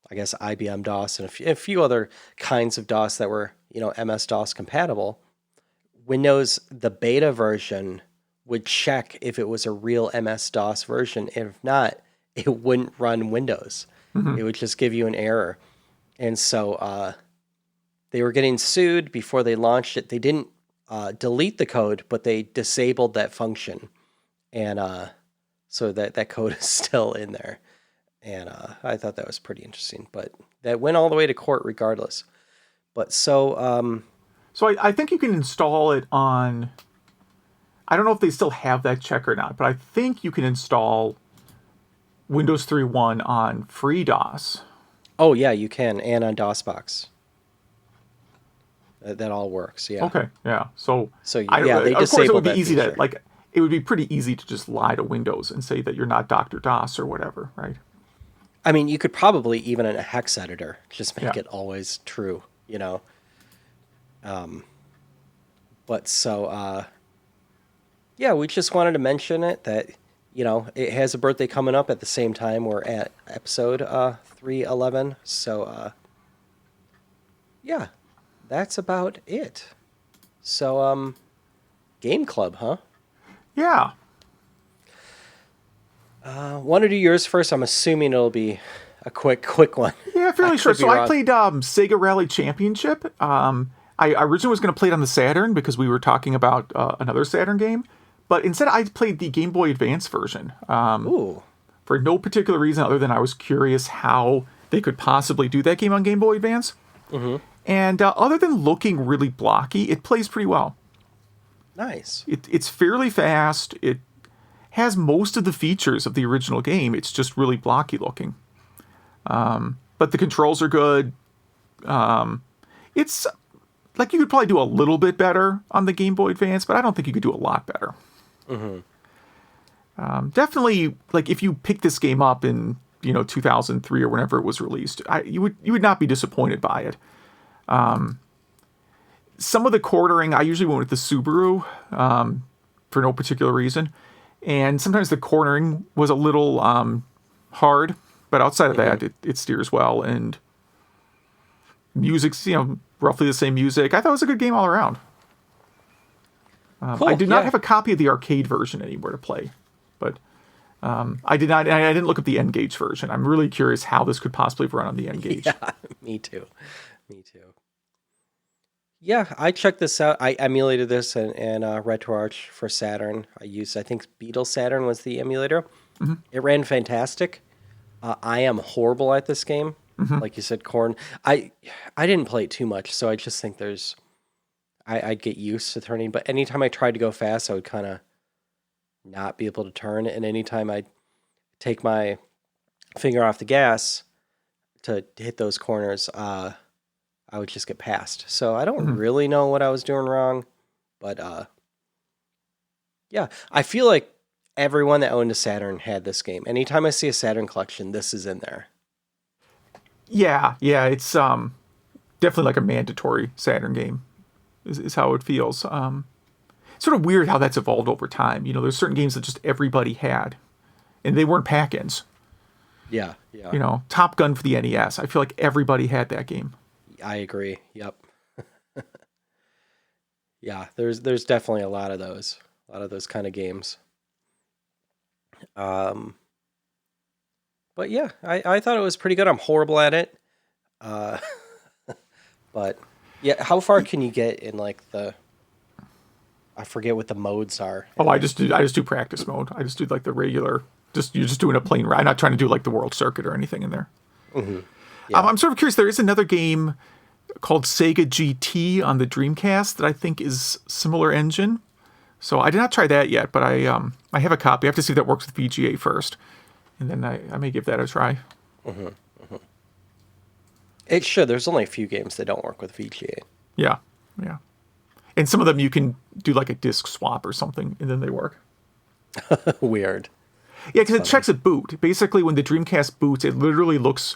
Speaker 1: I guess IBM DOS and a few other kinds of DOS that were, MS-DOS compatible. Windows, the beta version, would check if it was a real MS-DOS version. If not, it wouldn't run Windows. It would just give you an error. And so they were getting sued before they launched it. They didn't delete the code, but they disabled that function. And so that code is still in there. And I thought that was pretty interesting. But that went all the way to court regardless. But so...
Speaker 2: So I think you can install it on... I don't know if they still have that check or not, but I think you can install Windows 3.1 on FreeDOS.
Speaker 1: Oh, yeah, you can. And on DOSBox. That all works, yeah.
Speaker 2: Okay, yeah. So
Speaker 1: they
Speaker 2: of course it would
Speaker 1: disabled
Speaker 2: be
Speaker 1: that
Speaker 2: easy
Speaker 1: feature.
Speaker 2: it would be pretty easy to just lie to Windows and say that you're not Dr. DOS or whatever, right?
Speaker 1: I mean, you could probably, even in a hex editor, just make
Speaker 2: Yeah.
Speaker 1: it always true, But so, yeah, we just wanted to mention it that, it has a birthday coming up at the same time. We're at episode 311. So, yeah, that's about it. So, Game Club, huh?
Speaker 2: Yeah.
Speaker 1: Want to do yours first? I'm assuming it'll be a quick one.
Speaker 2: Yeah, fairly
Speaker 1: I
Speaker 2: short.
Speaker 1: could be
Speaker 2: So I
Speaker 1: wrong.
Speaker 2: played Sega Rally Championship. I originally was going to play it on the Saturn because we were talking about another Saturn game. But instead, I played the Game Boy Advance version
Speaker 1: Ooh,
Speaker 2: for no particular reason other than I was curious how they could possibly do that game on Game Boy Advance. And other than looking really blocky, it plays pretty well.
Speaker 1: nice.
Speaker 2: It's fairly fast. It has most of the features of the original game. It's just really blocky looking. But the controls are good. It's like you could probably do a little bit better on the Game Boy Advance, but I don't think you could do a lot better. Definitely, like if you pick this game up in 2003 or whenever it was released, you would not be disappointed by it. Some of the cornering, I usually went with the Subaru for no particular reason, and sometimes the cornering was a little hard, but outside of that, it steers well, and music's roughly the same music. I thought it was a good game all around.
Speaker 1: Cool,
Speaker 2: I do not
Speaker 1: yeah.
Speaker 2: have a copy of the arcade version anywhere to play, but I didn't look up the N-Gage version. I'm really curious how this could possibly run on the N-Gage.
Speaker 1: Yeah, me too. Yeah, I checked this out. I emulated this in RetroArch for Saturn. I think Beetle Saturn was the emulator. It ran fantastic. I am horrible at this game. Like you said, corn. I didn't play it too much, so I just think I'd get used to turning. But anytime I tried to go fast, I would kind of not be able to turn. And anytime I'd take my finger off the gas to hit those corners, I would just get past. So I don't really know what I was doing wrong, but yeah, I feel like everyone that owned a Saturn had this game. Anytime I see a Saturn collection, this is in there.
Speaker 2: Yeah, it's definitely like a mandatory Saturn game, is how it feels. Sort of weird how that's evolved over time. There's certain games that just everybody had, and they weren't pack-ins.
Speaker 1: Yeah.
Speaker 2: Top Gun for the NES. I feel like everybody had that game.
Speaker 1: I agree. Yep. Yeah, there's definitely a lot of those kind of games. But yeah, I thought it was pretty good. I'm horrible at it. But yeah, how far can you get in like I forget what the modes are.
Speaker 2: Oh, I just do practice mode. I just do like the regular. You're just doing a plain ride. I'm not trying to do like the World Circuit or anything in there.
Speaker 1: Yeah.
Speaker 2: I'm sort of curious. There is another game called Sega GT on the Dreamcast that I think is similar engine. So I did not try that yet, but I have a copy. I have to see if that works with VGA first, and then I may give that a try.
Speaker 1: It should. There's only a few games that don't work with VGA.
Speaker 2: Yeah. And some of them you can do like a disc swap or something, and then they work.
Speaker 1: Weird.
Speaker 2: Yeah, because it checks at boot. Basically, when the Dreamcast boots, it literally looks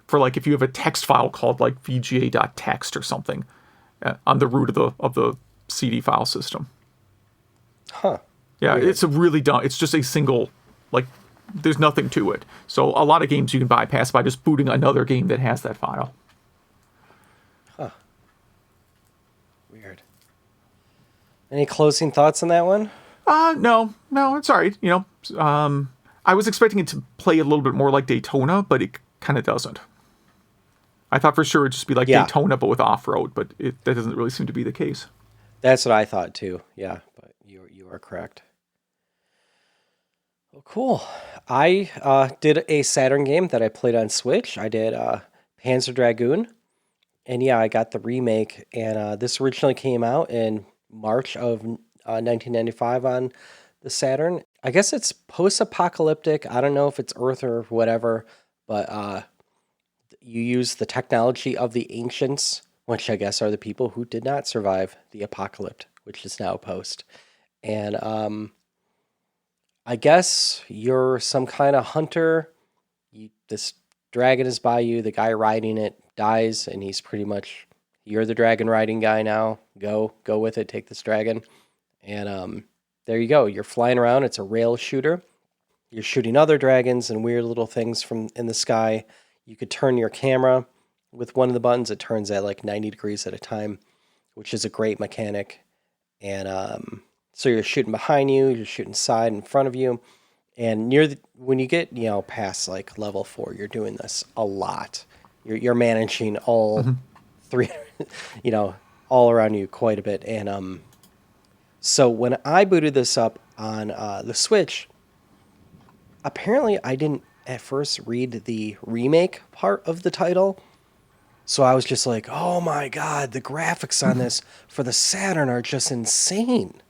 Speaker 2: for like if you have a text file called like vga.txt or something on the root of the CD file system.
Speaker 1: Huh.
Speaker 2: Yeah,
Speaker 1: Weird.
Speaker 2: it's a really dumb. It's just a single, like, there's nothing to it. So a lot of games you can bypass by just booting another game that has that file.
Speaker 1: Huh. Weird. Any closing thoughts on that one?
Speaker 2: No, it's all right. You know, I was expecting it to play a little bit more like Daytona, but it kind of doesn't. I thought for sure it'd just be like Daytona, but with off-road, but that doesn't really seem to be the case.
Speaker 1: That's what I thought too. Yeah, but you are correct. Well, cool. I did a Saturn game that I played on Switch. I did Panzer Dragoon, and yeah, I got the remake. And this originally came out in March of 1995 on the Saturn. I guess it's post-apocalyptic. I don't know if it's Earth or whatever, but you use the technology of the ancients, which I guess are the people who did not survive the apocalypse, which is now post. And I guess you're some kind of hunter. This dragon is by you. The guy riding it dies, and he's pretty much, you're the dragon riding guy now. Go with it. Take this dragon. And there you go. You're flying around. It's a rail shooter. You're shooting other dragons and weird little things from in the sky. You could turn your camera with one of the buttons. It turns at like 90 degrees at a time, which is a great mechanic. And so you're shooting behind you, you're shooting side in front of you. And when you get, past like level 4, you're doing this a lot. You're managing all three, all around you quite a bit. And so when I booted this up on the Switch, apparently I didn't at first read the remake part of the title. So I was just like, oh my God, the graphics on this for the Saturn are just insane.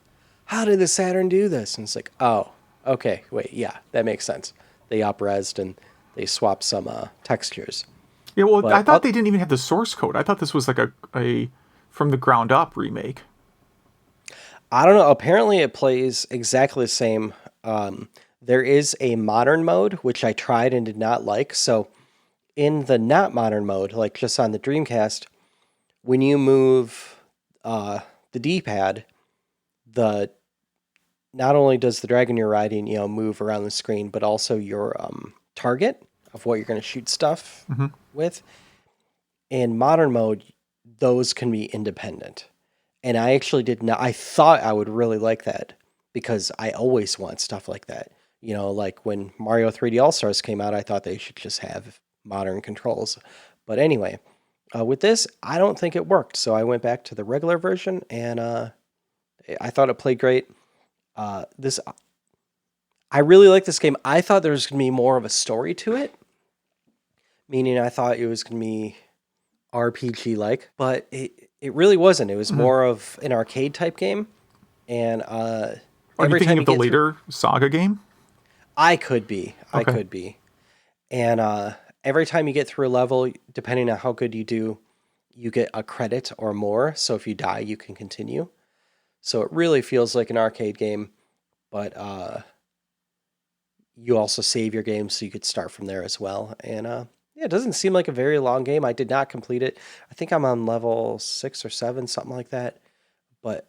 Speaker 1: How did the Saturn do this? And it's like, oh, okay, wait, yeah, that makes sense. They up-resed and they swapped some textures.
Speaker 2: Yeah, well, I thought they didn't even have the source code. I thought this was like a from the ground up remake.
Speaker 1: I don't know. Apparently it plays exactly the same. There is a modern mode, which I tried and did not like. So in the not modern mode, like just on the Dreamcast, when you move the D-pad, not only does the dragon you're riding, move around the screen, but also your target of what you're going to shoot stuff with. In modern mode, those can be independent. And I actually did not. I thought I would really like that because I always want stuff like that. Like when Mario 3D All-Stars came out, I thought they should just have modern controls. But anyway, with this, I don't think it worked. So I went back to the regular version, and I thought it played great. I really like this game. I thought there was going to be more of a story to it, meaning I thought it was going to be RPG-like, but it really wasn't. It was more of an arcade type game. And
Speaker 2: are you thinking of the later Saga game?
Speaker 1: I could be.
Speaker 2: Okay.
Speaker 1: I could be. And every time you get through a level, depending on how good you do, you get a credit or more. So if you die, you can continue. So it really feels like an arcade game, but you also save your game so you could start from there as well. And it doesn't seem like a very long game. I did not complete it. I think I'm on level 6 or 7, something like that. But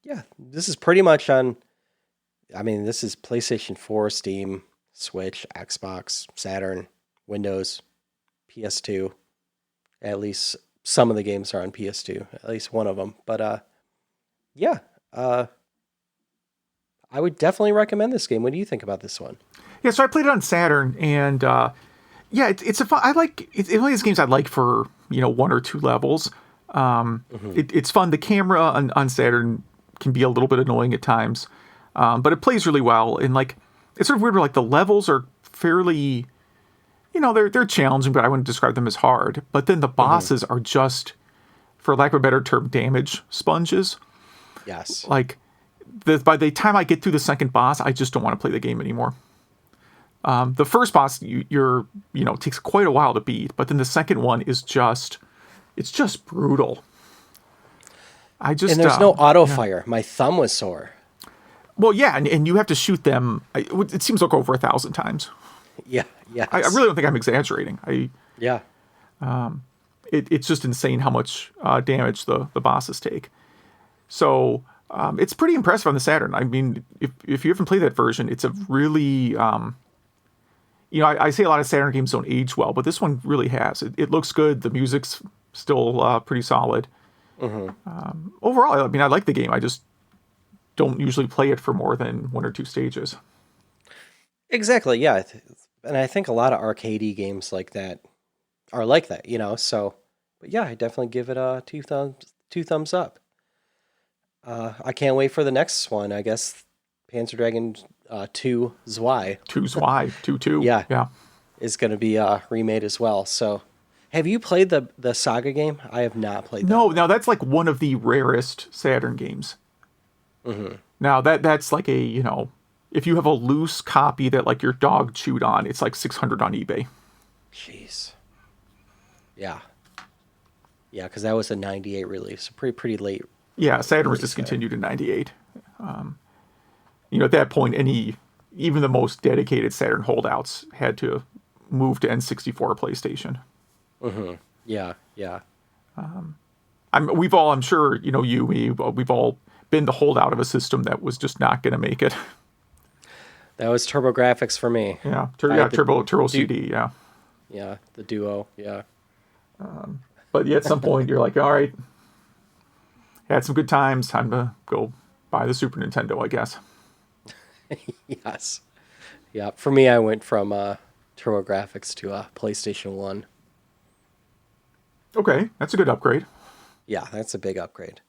Speaker 1: yeah, this is pretty much this is PlayStation 4, Steam, Switch, Xbox, Saturn, Windows, PS2. At least some of the games are on PS2, at least one of them. But yeah, I would definitely recommend this game. What do you think about this one?
Speaker 2: Yeah, so I played it on Saturn, and it's a fun. It's one of these games I like for 1 or 2 levels. It's fun. The camera on Saturn can be a little bit annoying at times, but it plays really well. And it's sort of weird. Where, the levels are fairly, they're challenging, but I wouldn't describe them as hard. But then the bosses are just, for lack of a better term, damage sponges.
Speaker 1: Yes.
Speaker 2: By the time I get through the second boss, I just don't want to play the game anymore. The first boss, takes quite a while to beat, but then the second one is it's just brutal. And
Speaker 1: there's no auto fire. My thumb was sore.
Speaker 2: Well, yeah, and you have to shoot them. It seems like over 1,000 times.
Speaker 1: Yeah,
Speaker 2: I
Speaker 1: yes.
Speaker 2: really don't think I'm exaggerating.
Speaker 1: Yeah.
Speaker 2: It's just insane how much damage the bosses take. So it's pretty impressive on the Saturn. I mean, if you haven't played that version, it's a really I say a lot of Saturn games don't age well, but this one really has. It looks good. The music's still pretty solid.
Speaker 1: Hmm.
Speaker 2: Overall, I mean, I like the game. I just don't usually play it for more than one or two stages.
Speaker 1: Exactly. Yeah. And I think a lot of arcadey games like that are like that, So, but yeah, I definitely give it a two thumbs up. I can't wait for the next one. I guess Panzer Dragoon 2 Zwei.
Speaker 2: Two's why, 2-2.
Speaker 1: Yeah,
Speaker 2: Yeah.
Speaker 1: is going to be remade as well. So, have you played the Saga game? I have not played that
Speaker 2: No,
Speaker 1: one.
Speaker 2: now that's like one of the rarest Saturn games.
Speaker 1: Hmm.
Speaker 2: Now that's like if you have a loose copy that like your dog chewed on, it's like 600 on eBay.
Speaker 1: Jeez. Yeah. Yeah, because that was a '98 release, so pretty late
Speaker 2: Yeah, Saturn was
Speaker 1: release there.
Speaker 2: discontinued in '98. At that point, even the most dedicated Saturn holdouts had to move to N64 or PlayStation.
Speaker 1: Hmm. Yeah, yeah.
Speaker 2: I'm sure, we've all been the holdout of a system that was just not going to make it.
Speaker 1: That was TurboGrafx for me.
Speaker 2: Yeah,
Speaker 1: I had the
Speaker 2: Turbo
Speaker 1: du-
Speaker 2: CD, yeah.
Speaker 1: yeah, the Duo. Yeah.
Speaker 2: But yeah, at some point, you're like, all right, had some good times. Time to go buy the Super Nintendo, I guess.
Speaker 1: Yes. Yeah. For me, I went from TurboGrafx to PlayStation 1.
Speaker 2: Okay, that's a good upgrade.
Speaker 1: Yeah, that's a big upgrade.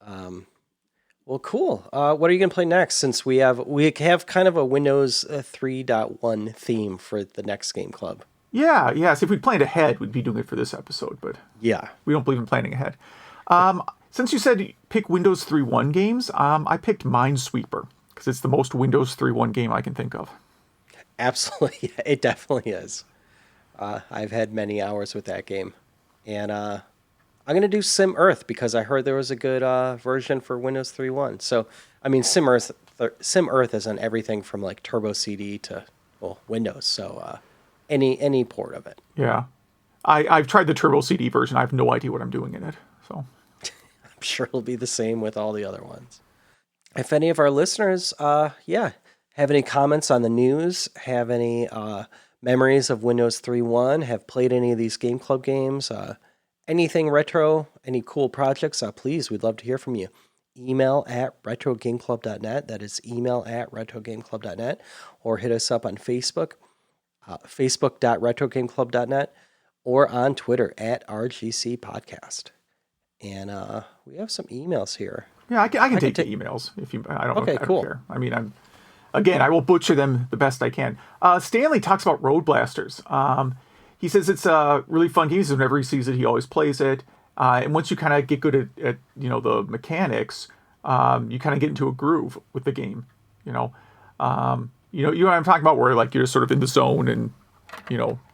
Speaker 1: Um, well, cool. What are you gonna play next? Since we have kind of a Windows 3.1 theme for the next game club.
Speaker 2: Yeah. So if we'd planned ahead, we'd be doing it for this episode, but
Speaker 1: Yeah.
Speaker 2: we don't believe in planning ahead. Since you said pick Windows 3.1 games, I picked Minesweeper because it's the most Windows 3.1 game I can think of.
Speaker 1: Absolutely. It definitely is. I've had many hours with that game, and I'm gonna do Sim Earth because I heard there was a good version for Windows 3.1. So, I mean, Sim Earth is on everything from like Turbo CD to Windows. So, any port of it.
Speaker 2: Yeah. I've tried the Turbo CD version. I have no idea what I'm doing in it. So
Speaker 1: I'm sure it'll be the same with all the other ones. If any of our listeners, have any comments on the news, have any memories of Windows 3.1, have played any of these Game Club games, anything retro, any cool projects, please, we'd love to hear from you. Email at retrogameclub.net. That is email at retrogameclub.net. Or hit us up on Facebook, facebook.retrogameclub.net, or on Twitter at RGC Podcast. And we have some emails here.
Speaker 2: yeah, I can
Speaker 1: I can
Speaker 2: take the
Speaker 1: take.
Speaker 2: emails if you. I don't.
Speaker 1: Okay,
Speaker 2: I don't
Speaker 1: cool.
Speaker 2: care. I mean, I will butcher them the best I can. Stanley talks about Road Blasters. He says it's a really fun game. He says whenever he sees it, he always plays it. And once you kind of get good at the mechanics, you kind of get into a groove with the game. You know, you know what I'm talking about, where like you're sort of in the zone and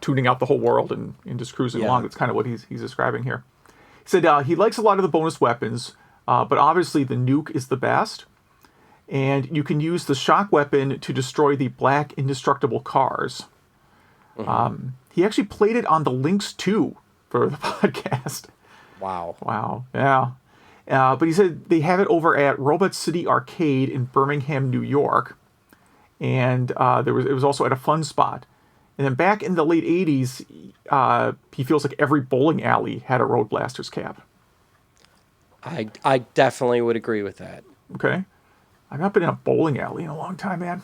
Speaker 2: tuning out the whole world and just cruising
Speaker 1: Yeah.
Speaker 2: along. That's kind of what he's describing here. He said he likes a lot of the bonus weapons, but obviously the nuke is the best. And you can use the shock weapon to destroy the black indestructible cars. He actually played it on the Lynx 2 for the podcast.
Speaker 1: Wow.
Speaker 2: Wow, yeah. But he said they have it over at Robot City Arcade in Birmingham, New York. And it was also at a Fun Spot. And then back in the late 80s, he feels like every bowling alley had a Road Blasters cap.
Speaker 1: I definitely would agree with that.
Speaker 2: Okay? I've not been in a bowling alley in a long time, man.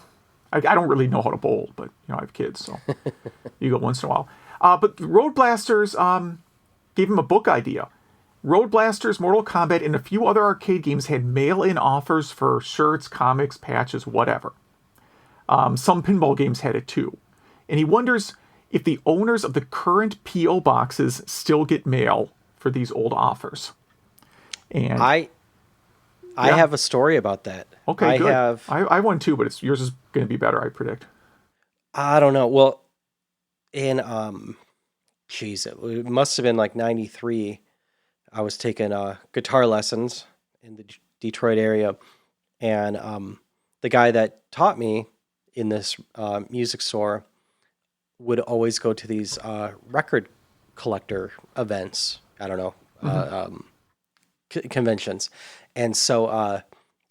Speaker 2: I don't really know how to bowl, but I have kids, so you go once in a while. But Road Blasters gave him a book idea. Road Blasters, Mortal Kombat, and a few other arcade games had mail-in offers for shirts, comics, patches, whatever. Some pinball games had it too. And he wonders if the owners of the current P.O. boxes still get mail for these old offers. And
Speaker 1: I
Speaker 2: Yeah.
Speaker 1: have a story about that.
Speaker 2: okay,
Speaker 1: I
Speaker 2: good.
Speaker 1: have
Speaker 2: I won too, but yours is going to be better, I predict.
Speaker 1: I don't know. Well, in geez, it must have been like '93. I was taking guitar lessons in the Detroit area, and the guy that taught me in this music store would always go to these record collector events. I don't know, conventions, and so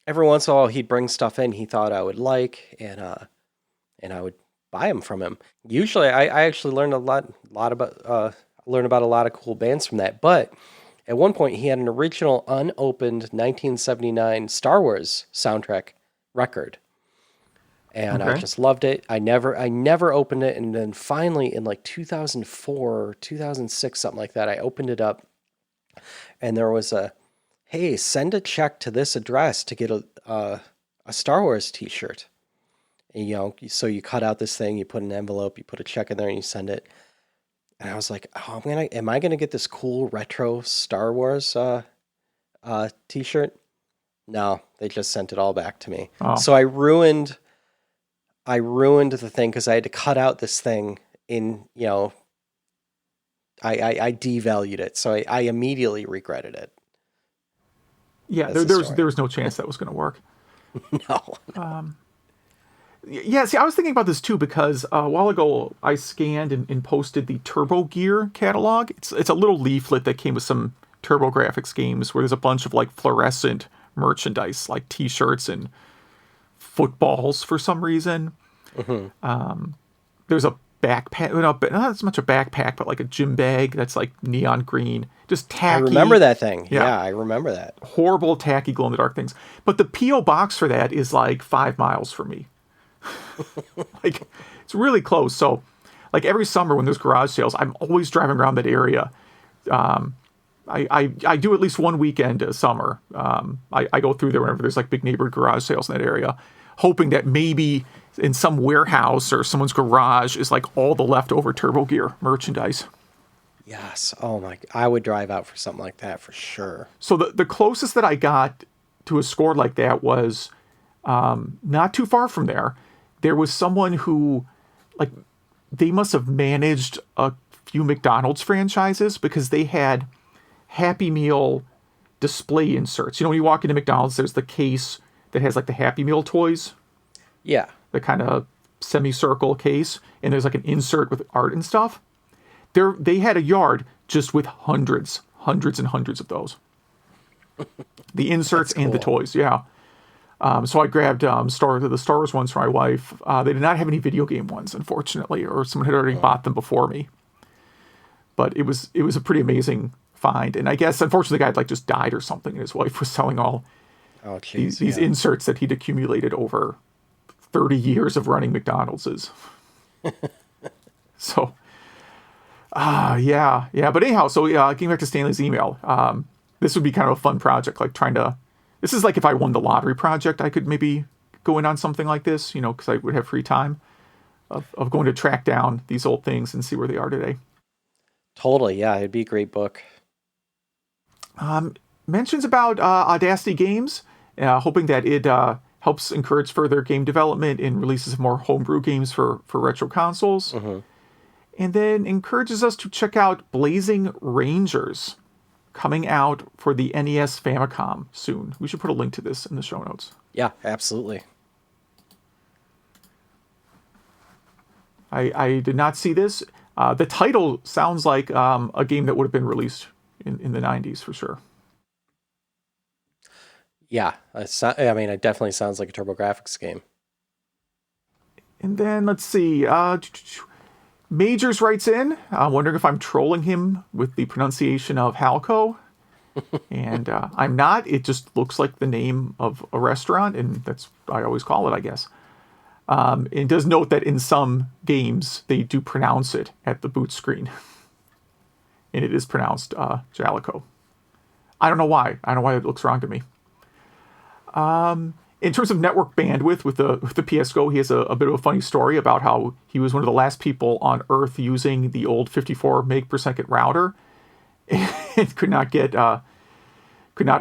Speaker 1: every once in a while he'd bring stuff in he thought I would like, and I would buy them from him. Usually, I actually learned learned about a lot of cool bands from that. But at one point, he had an original unopened 1979 Star Wars soundtrack record, and I
Speaker 2: Okay.
Speaker 1: just loved it. I never opened it, and then finally in like 2004, 2006, something like that, I opened it up, and there was a, hey, send a check to this address to get a Star Wars T-shirt. And, so you cut out this thing, you put an envelope, you put a check in there, and you send it. And I was like, oh, am I gonna get this cool retro Star Wars T-shirt? No, they just sent it all back to me.
Speaker 2: Oh,
Speaker 1: So I ruined the thing because I had to cut out this thing in, I devalued it. So I immediately regretted it.
Speaker 2: yeah.
Speaker 1: That's the
Speaker 2: There
Speaker 1: story.
Speaker 2: was no chance that was going to work.
Speaker 1: No.
Speaker 2: Yeah, see, I was thinking about this too because a while ago I scanned and posted the Turbo Gear catalog. It's a little leaflet that came with some TurboGrafx games where there's a bunch of like fluorescent merchandise, like T-shirts and footballs for some reason. There's a backpack, not as much a backpack, but like a gym bag that's like neon green, just
Speaker 1: I
Speaker 2: tacky.
Speaker 1: remember that thing.
Speaker 2: Yeah.
Speaker 1: Yeah, I remember that.
Speaker 2: Horrible, tacky, glow in the dark things. But the P.O. box for that is like 5 miles from me. Like, it's really close. So, like every summer when there's garage sales, I'm always driving around that area. I do at least one weekend a summer. I go through there whenever there's like big neighborhood garage sales in that area, hoping that maybe in some warehouse or someone's garage is like all the leftover Turbo Gear merchandise.
Speaker 1: Yes. Oh my! I would drive out for something like that for sure.
Speaker 2: So the closest that I got to a score like that was not too far from there. There was someone who, like, they must have managed a few McDonald's franchises because they had Happy Meal display inserts. You know, when you walk into McDonald's, there's the case that has like the Happy Meal toys,
Speaker 1: Yeah.
Speaker 2: the kind of semicircle case, and there's like an insert with art and stuff. They had a yard just with hundreds and hundreds of those. The inserts
Speaker 1: That's
Speaker 2: and the
Speaker 1: cool.
Speaker 2: toys, yeah. So I grabbed the Star Wars ones for my wife. They did not have any video game ones, unfortunately, or someone had already bought them before me. But it was a pretty amazing find, and I guess unfortunately the guy had like just died or something, and his wife was selling all
Speaker 1: Oh, jeez.
Speaker 2: these
Speaker 1: Yeah.
Speaker 2: inserts that he'd accumulated over 30 years of running McDonald's. So, yeah. But anyhow, so getting back to Stanley's email, this would be kind of a fun project, like trying to. This is like if I won the lottery project, I could maybe go in on something like this, because I would have free time of going to track down these old things and see where they are today.
Speaker 1: Totally. Yeah, it'd be a great book.
Speaker 2: Mentions about Audacity Games, hoping that it helps encourage further game development and releases more homebrew games for retro consoles. And then encourages us to check out Blazing Rangers, coming out for the NES Famicom soon. We should put a link to this in the show notes.
Speaker 1: Yeah, absolutely.
Speaker 2: I did not see this. The title sounds like a game that would have been released in the 90s for sure.
Speaker 1: Yeah, it definitely sounds like a TurboGrafx game.
Speaker 2: And then let's see. Majors writes in, wondering if I'm trolling him with the pronunciation of Halco. And I'm not. It just looks like the name of a restaurant, and that's what I always call it, I guess. It does note that in some games, they do pronounce it at the boot screen. And it is pronounced Jalico. I don't know why. I don't know why it looks wrong to me. In terms of network bandwidth with the PS Go, he has a bit of a funny story about how he was one of the last people on Earth using the old 54 meg per second router and could not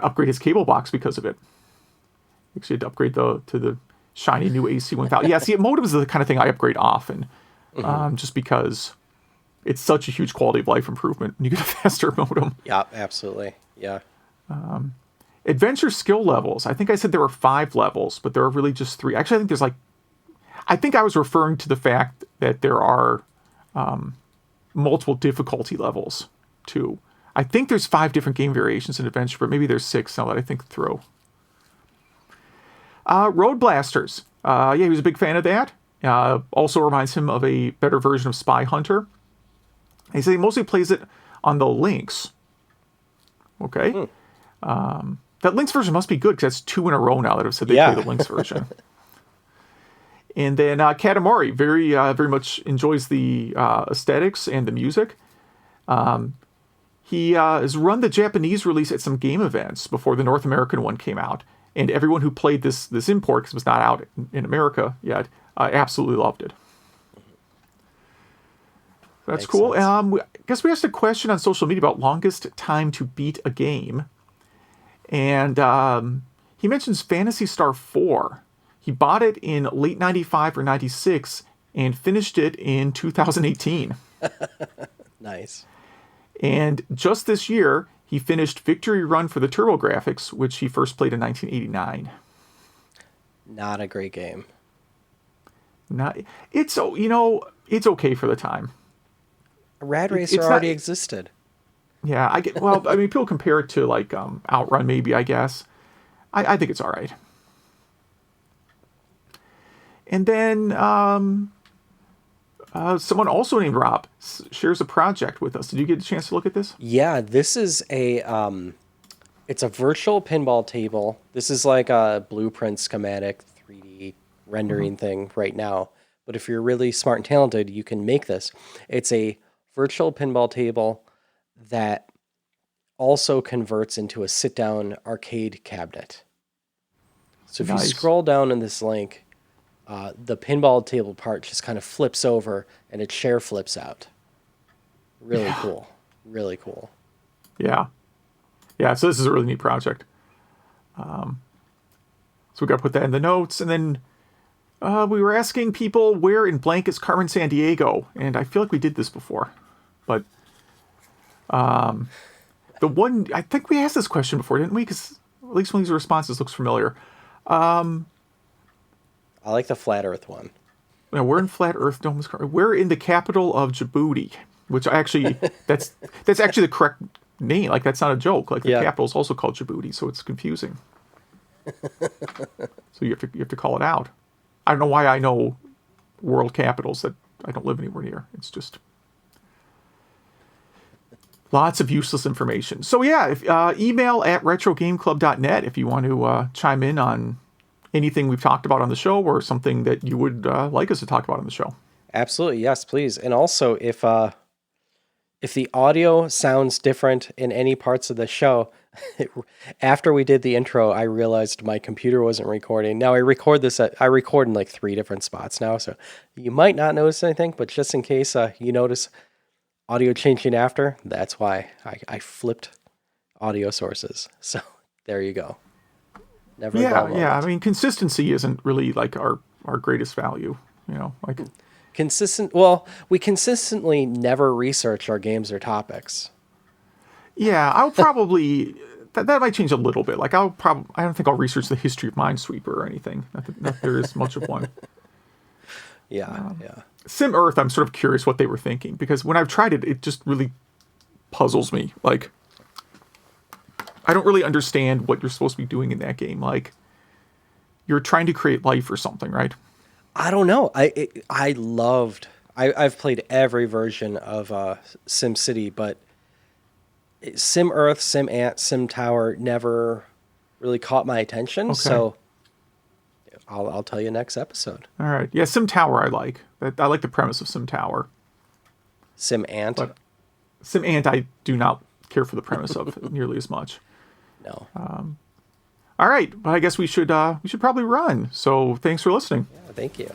Speaker 2: upgrade his cable box because of it. Actually had to upgrade to the shiny new AC 1000. Yeah, see, modems are the kind of thing I upgrade often, just because it's such a huge quality of life improvement when you get a faster modem.
Speaker 1: Yeah, absolutely. Yeah.
Speaker 2: Adventure skill levels. I think I said there were 5 levels, but there are really just 3. Actually, I think I was referring to the fact that there are multiple difficulty levels too. I think there's 5 different game variations in Adventure, but maybe there's 6 now that I think through. Road Blasters. Yeah, he was a big fan of that. Also reminds him of a better version of Spy Hunter. He said he mostly plays it on the Lynx. Okay. That Lynx version must be good because that's 2 in a row now that have said they play the Lynx version. And then Katamari very much enjoys the aesthetics and the music. He has run the Japanese release at some game events before the North American one came out. And everyone who played this import, because it was not out in America yet, absolutely loved it. That's cool. I guess we asked a question on social media about longest time to beat a game. And he mentions Phantasy Star 4. He bought it in late 95 or 96 and finished it in 2018.
Speaker 1: Nice.
Speaker 2: And just this year, he finished Victory Run for the TurboGrafx, which he first played in 1989.
Speaker 1: Not a great game.
Speaker 2: It's okay for the time.
Speaker 1: Rad Racer already existed.
Speaker 2: Yeah, I mean, people compare it to like Outrun, maybe, I guess. I think it's all right. And then someone also named Rob shares a project with us. Did you get a chance to look at this?
Speaker 1: Yeah, this is it's a virtual pinball table. This is like a blueprint schematic 3D rendering thing right now. But if you're really smart and talented, you can make this. It's a virtual pinball table that also converts into a sit-down arcade cabinet. So if you scroll down in this link, the pinball table part just kind of flips over and its chair flips out. Really cool. Really cool.
Speaker 2: Yeah. Yeah, so this is a really neat project. So we got to put that in the notes. And then we were asking people where in blank is Carmen Sandiego. And I feel like we did this before. But the one, I think we asked this question before, didn't we? Because at least one of these responses looks familiar.
Speaker 1: I like the Flat Earth one.
Speaker 2: Now, we're in Flat Earth. We're in the capital of Djibouti, which actually, that's actually the correct name. Like, that's not a joke. Like, the capital is also called Djibouti, so it's confusing. So you have to call it out. I don't know why I know world capitals that I don't live anywhere near. It's just lots of useless information. So yeah, email at retrogameclub.net if you want to chime in on anything we've talked about on the show or something that you would like us to talk about on the show.
Speaker 1: Absolutely, yes, please. And also, if the audio sounds different in any parts of the show, after we did the intro, I realized my computer wasn't recording. Now I record in like 3 different spots now, so you might not notice anything, but just in case you notice audio changing after, that's why I flipped audio sources. So there you go. Never.
Speaker 2: Yeah. I mean, consistency isn't really like our greatest value, like
Speaker 1: consistent. Well, we consistently never research our games or topics.
Speaker 2: Yeah, I'll probably that might change a little bit. Like I don't think I'll research the history of Minesweeper or anything. Not that there is much of one.
Speaker 1: Yeah.
Speaker 2: Sim Earth, I'm sort of curious what they were thinking, because when I've tried it, it just really puzzles me. Like, I don't really understand what you're supposed to be doing in that game. Like, you're trying to create life or something, right?
Speaker 1: I don't know. I've played every version of SimCity, but Sim Earth, Sim Ant, Sim Tower never really caught my attention. Okay. So I'll tell you next episode.
Speaker 2: All right. Yeah, Sim Tower I like. I like the premise of Sim Tower.
Speaker 1: Sim Ant?
Speaker 2: But Sim Ant I do not care for the premise of nearly as much.
Speaker 1: No.
Speaker 2: All right. But I guess we should probably run. So thanks for listening.
Speaker 1: Yeah, thank you.